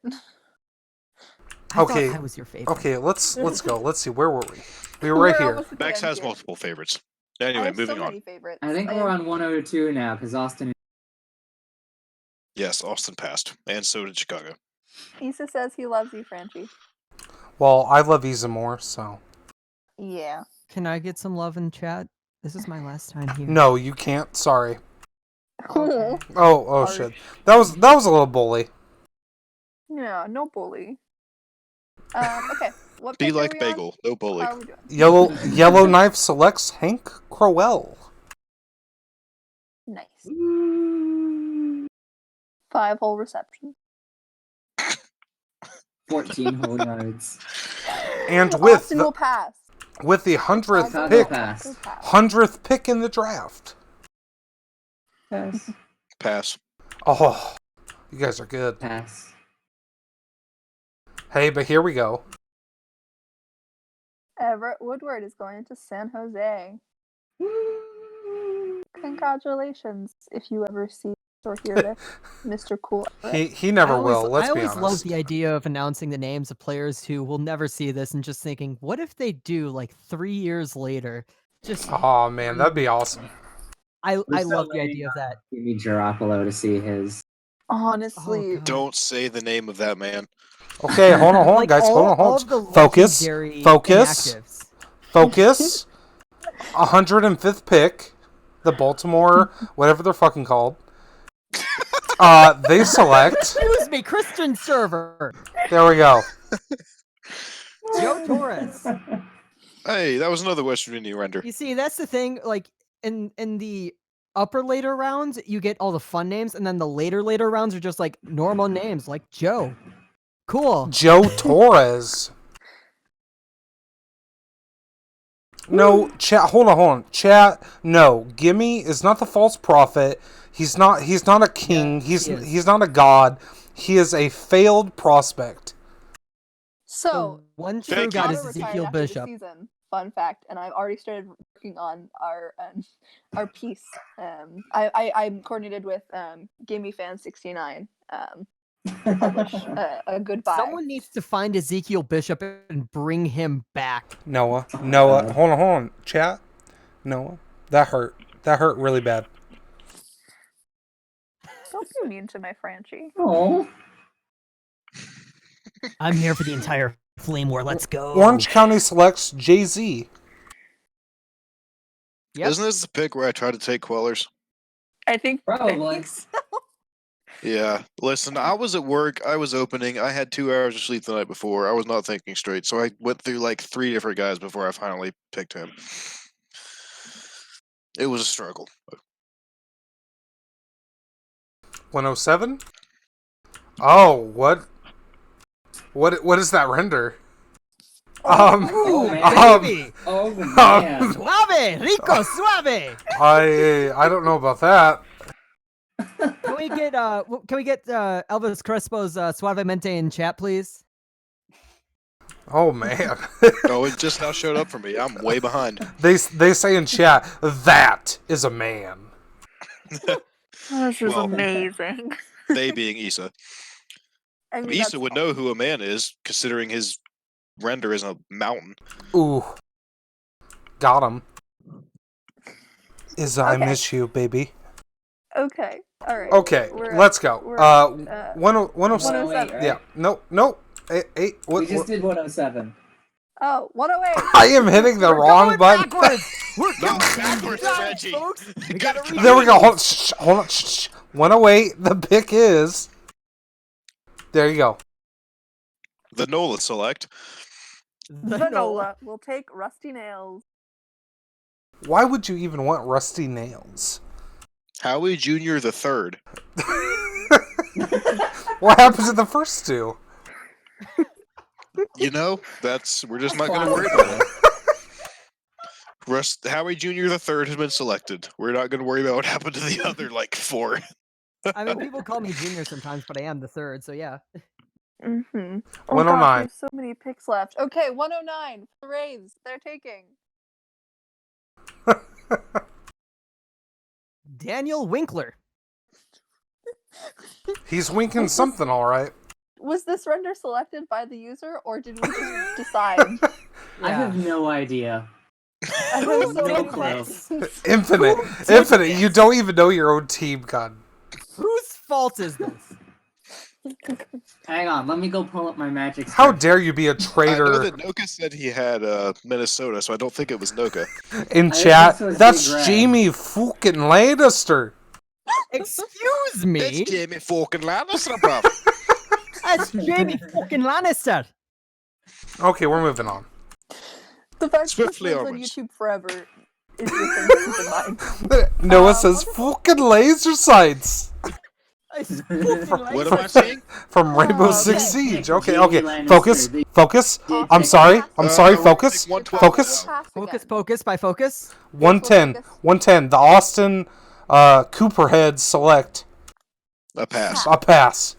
I Okay. thought I was your favorite. Okay, let's go. Let's see. Where were we? We were We're right here. almost at the Max end has here. multiple favorites. I Anyway, have moving so on. many favorites. I think we're on 102 now because Austin. Yes, Austin passed, and so did Chicago. Issa says he loves you, Franchi. Well, I love Isa more, so. Yeah. Can I get some love in chat? This is my last time here. No, you can't. Sorry. Okay. Oh Harsh. shit. That was a little bully. Yeah, no bully. Okay. What Be pick are like we Bagel, no on? bully. How are we doing? Yellowknife selects Hank Crowell. Nice. 5-hole reception. 14 whole yards. And with Austin will pass. the 100th Chicago pick, pass. Will pass. 100th pick in the draft. Pass. Pass. Oh, you guys are good. Pass. Hey, but here we go. Everett Woodward is going to San Jose. Congratulations, if you ever see or hear this, Mr. Cool Everett. He never will. Let's I be always honest. love the idea of announcing the names of players who will never see this and just thinking, what if they do like 3 years later? Just Oh man, that'd be awesome. I We're still love the waiting idea of that. We need Garoppolo to see his. Honestly, God. Don't say the name of that man. Okay, hold on, Like, guys, all hold on. of the Focus, legendary focus. inactives. Focus. 105th pick. The Baltimore, whatever they're fucking called. They select. Excuse me, Christian Server, There we go. Joe Torres. Hey, that was another West Virginia render. You see, that's the thing. Like in the upper later rounds, you get all the fun names, and then the later rounds are just like normal names, like Joe. Cool. Joe Torres. No, chat. Hold on. Chat. No, Gimme is not the false prophet. He's not a king. Yeah, he is. He's not a god. He is a failed prospect. so The one Thank true you. god Otto is retired Ezekiel after the Bishop. season. Fun fact, and I've already started working on our piece. I'm coordinated with Gamey Fan 69 to publish a goodbye. Someone needs to find Ezekiel Bishop and bring him back. Noah. Hold on. Chat. Noah. That hurt. That hurt really bad. Don't be mean to my Franchi. Oh. I'm here for the entire flame war. Let's go. Orange County selects Jay-Z. Yep. Isn't this the pick where I tried to take Quellers? I think Probably. so. Yeah. Listen, I was at work. I was opening. I had 2 hours of sleep the night before. I was not thinking straight. So I went through like 3 different guys before I finally picked him. It was a struggle. 107? Oh, what is that render? Oh, man. Baby! Oh, man. Suave! Rico Suave! I don't know about that. Can we get Elvis Crespo's Suavemente in chat, please? Oh man. Oh, it just now showed up for me. I'm way behind. They say in chat, that is a man. This is Well, amazing. They being Issa. I mean, Issa that's would know who a man is, considering his render is a mountain. Ooh. Got him. Isa, I Okay. miss you, baby. Okay. All right. Okay, We're at- let's go. we're at, 107. 107. Right? Yeah. Nope. Eight. We just did 107. Oh, 108. I am hitting the wrong Going button. backwards! We're No, going backwards, backwards, Reggie. folks! We gotta read There we go. Hold on. Shh. 108. The pick is. There you go. The NOLA select. Vanola will take Rusty Nails. Why would you even want Rusty Nails? Howie Jr. the third. What happens to the first two? You know, we're just not going to worry about it. Howie Jr. the third has been selected. We're not going to worry about what happened to the other 4. I mean, people call me Junior sometimes, but I am the third, so yeah. Mm-hmm. Oh 109. gosh, there's so many picks left. Okay, 109 for the Rays. They're taking. Daniel Winkler. He's winking something, all right. Was this render selected by the user, or did we just decide? I have no idea. I have so No many clue. questions. Infinite. Who did Infinite. You this? don't even know your own team, God. Whose fault is this? Hang on, let me go pull up my magic. How spreadsheet. dare you be a I know traitor that Noka said he had Minnesota, so I don't think it was Noka. in I chat? think so, That's Big Red. Jamie fucking Lannister. Excuse me. It's Jamie fucking Lannister, bruv. That's Jamie fucking Lannister. Okay, we're moving on. The fact Swiftly that this lives on onwards. YouTube forever is the thing to keep in mind. Noah says fucking laser sights I fucking like What am I that. saying? from Rainbow Okay. Six Siege. Okay, Jamie okay. Lannister, Focus. the- Focus. the- I'm sorry. I'm sorry. we're Focus. gonna take 112 Focus. now. Pass Focus, again. focus by focus. 110. Focus. 110. The Austin Cooperhead select A pass. a pass.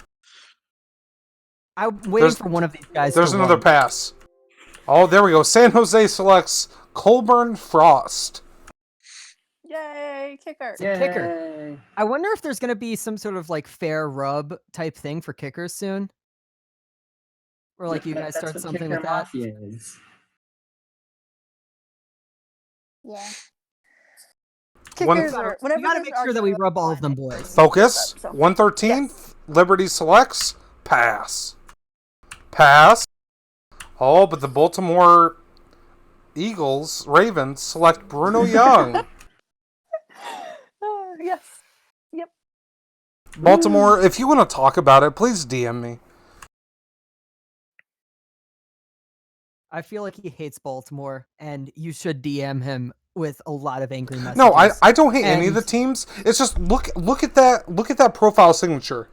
I'm waiting There's- for one of these guys. There's to another run. pass. Oh, there we go. San Jose selects Colburn Frost. Yay, kicker. a kicker. Yay. I wonder if there's gonna be some sort of like fair rub type thing for kickers soon, or like you guys That's start what something Kicker with that. Mafia is. Yeah. One- Kickers are. We gotta make sure that we rub all of them boys. Focus. So- 113. Yes. Liberty selects pass. Pass. Oh, but the Baltimore Ravens select Bruno Young. Yes. Baltimore, if you want to talk about it, please DM me. I feel like he hates Baltimore, and you should DM him with a lot of angry messages. No, I don't hate any of the And- teams. It's just look at that profile signature.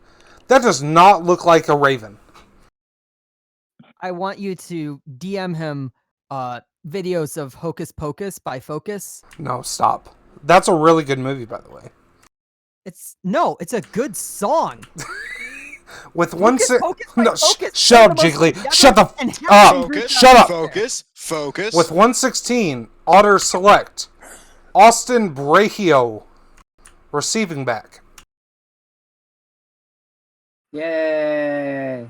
That does not look like a Raven. I want you to DM him videos of Hocus Pocus by Focus. No, stop. That's a really good movie, by the way. It's a good song. With one Hocus si- Pocus by no, Focus. shut up, One of the most Jiggly. Shut the together and up. happy groups Focus. Shut up. Focus. Focus. With 116, Otter select Austin Brahio, receiving back. Yay.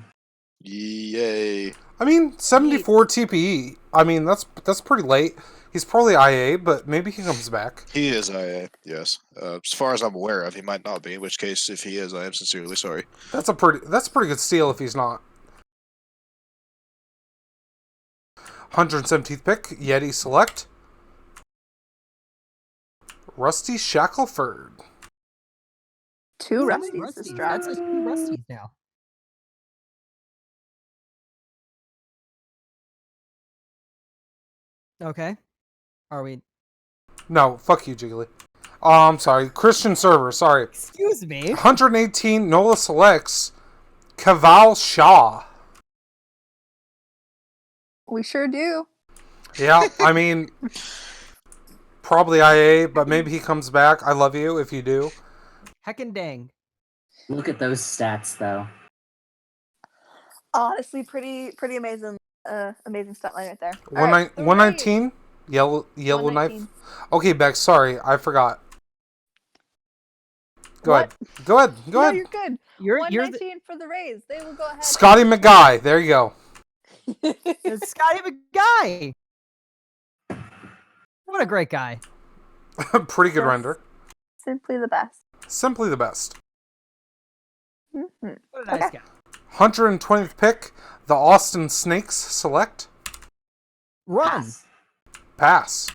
Yay. I mean, 74 TPE. I mean, that's pretty late. He's probably IA, but maybe he comes back. He is IA, yes. As far as I'm aware of, he might not be, in which case, if he is, I am sincerely sorry. That's a pretty good steal if he's not. 117th pick, Yeti select Rusty Shackelford. Two How many Rusties this Rusties? draft. That's like 2 Rusties now. Okay. Are we? No, fuck you, Jiggly. Oh, I'm sorry. Christian Server, sorry. Excuse me. 118, Nola selects Kaval Shah. We sure do. Yeah, I mean, probably IA, but maybe he comes back. I love you if you do. Heckin' dang. Look at those stats, though. Honestly, pretty amazing. Amazing stat line right there. All right, the 119, yellow Rays. knife. 119. Okay, Bex, sorry, I forgot. Go What? ahead. Go ahead. Go No, ahead. you're good. You're the 119 for the Rays. They will go ahead. Scotty McGuy. There you go. it's Scotty McGuy. What a great guy. Pretty good Yes. render. Simply the best. Simply the best. Mhm. What a nice Okay. guy. 120th pick, the Austin Snakes select Run. pass.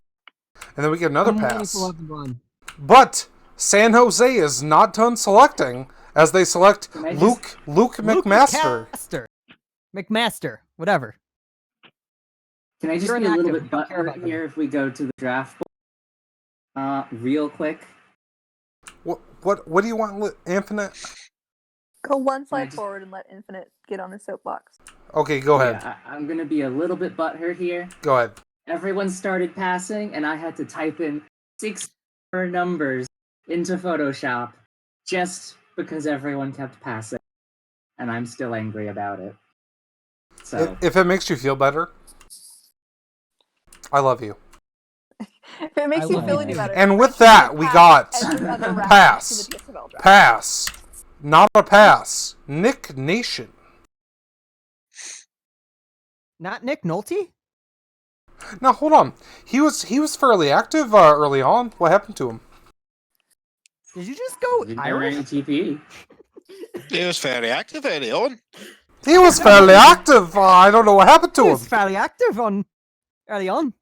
And then we get another I'm waiting pass. for love to run. But San Jose is not done selecting as they select Can I just- Luke Luke McMaster. McMaster. Whatever. Can I just You're be a little inactive. bit We don't care butthurt about here if we go to the draft board? Real quick. What do you want, Infinite? Go one slide just- forward and let Infinite get on his soapbox. Okay, go ahead. Yeah, I'm gonna be a little bit butthurt here. Go ahead. Everyone started passing, and I had to type in 6 numbers into Photoshop just because everyone kept passing. And I'm still angry about it. So If it makes you feel better, I love you. If it makes I you love feel you any too. better. And with French that, would we pass got every other round pass. to the DSFL draft. Pass. Not a pass. Nick Nation. Not Nick Nolte? Now hold on. He was fairly active early on. What happened to him? Did you just go didn't Irish? any TPE. He was fairly active early on. He was fairly active. I don't know what happened to He him. was fairly active early on.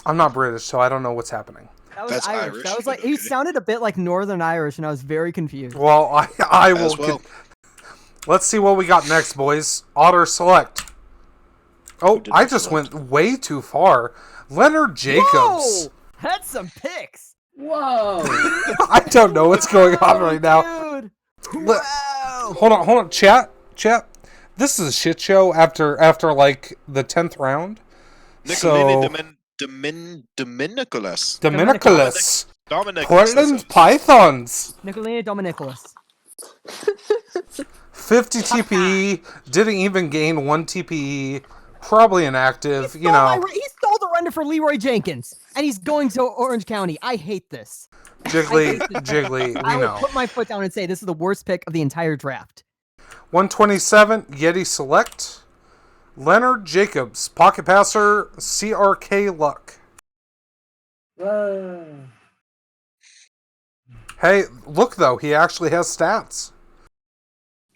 I'm not British, so I don't know what's happening. That was That's Irish. Irish, That was but like he okay. sounded a bit like Northern Irish, and I was very confused. Well, I will. As well. Let's see what we got next, boys. Otter select. Oh, did I they just select? went way too far. Leonard Jacobs. Whoa! That's some picks. Whoa! I don't know what's going on right now. Dude. Le- Wow. Hold on, chat. This is a shit show after like the 10th round. Nicolini So Dominicolas. Dominicolas, Dominic. Portland Pythons, Nicolina Dominicolas. 50 TPE, didn't even gain 1 TPE, probably inactive. He You know, he stole the render for Leroy Jenkins, and he's going to Orange County. I hate this. Jiggly. I We will know. put my foot down and say this is the worst pick of the entire draft. 127 Yeti select. Leonard Jacobs, pocket passer, CRK luck. Whoa! Hey, look though, he actually has stats.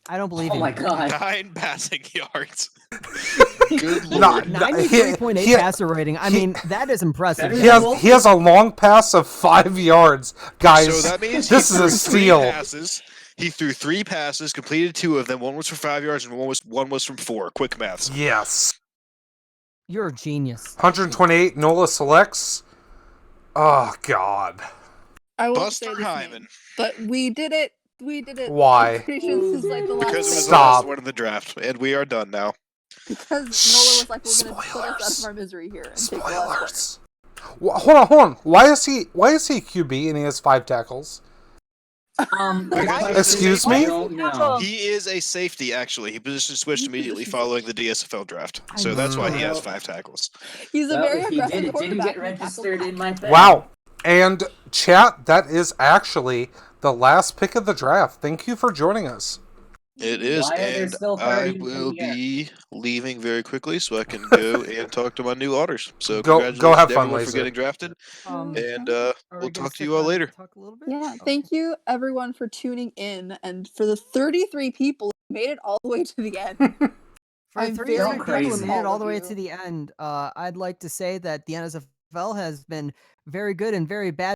I don't believe Oh you. my god! 9 passing yards. Good No, lord. 93.8 passer rating. I mean, that is impressive. He has a long pass of 5 yards, guys. So that means this he is a threw steal. 3 passes. He threw 3 passes, completed 2 of them. 1 was for 5 yards, and one was from 4. Quick maths. Yes. You're a genius. 128 Nola selects. Oh God. I won't Buster say this Hyman. name, but we did it. We did it. Why? I'm pretty sure this is like the last. Because it was Stop. the last one in the draft, and we are done now. Because Nola was like, we're gonna put us out Spoilers. of our misery here and take the last player. Spoilers. Hold on. Why is he QB and he has 5 tackles? Excuse me? I don't know. He is a safety, actually. He position switched immediately following the DSFL draft. So that's why he has 5 tackles. He's a Well, very if he aggressive did, it didn't quarterback. get registered in my thing. Wow. And chat, that is actually the last pick of the draft. Thank you for joining us. It is, Why are there and still I 30 will in the air? be leaving very quickly so I can go and talk to my new otters. So Go congratulations have to fun, everyone for Laser. getting drafted, and Are we we'll gonna talk to stick you all around and later. talk a little bit? Yeah, Okay. thank you everyone for tuning in, and for the 33 people who made it all the way to the end. For I'm 3 very people crazy. who made it all the way All of to the end, I'd like to say that the NSFL has been very good and very bad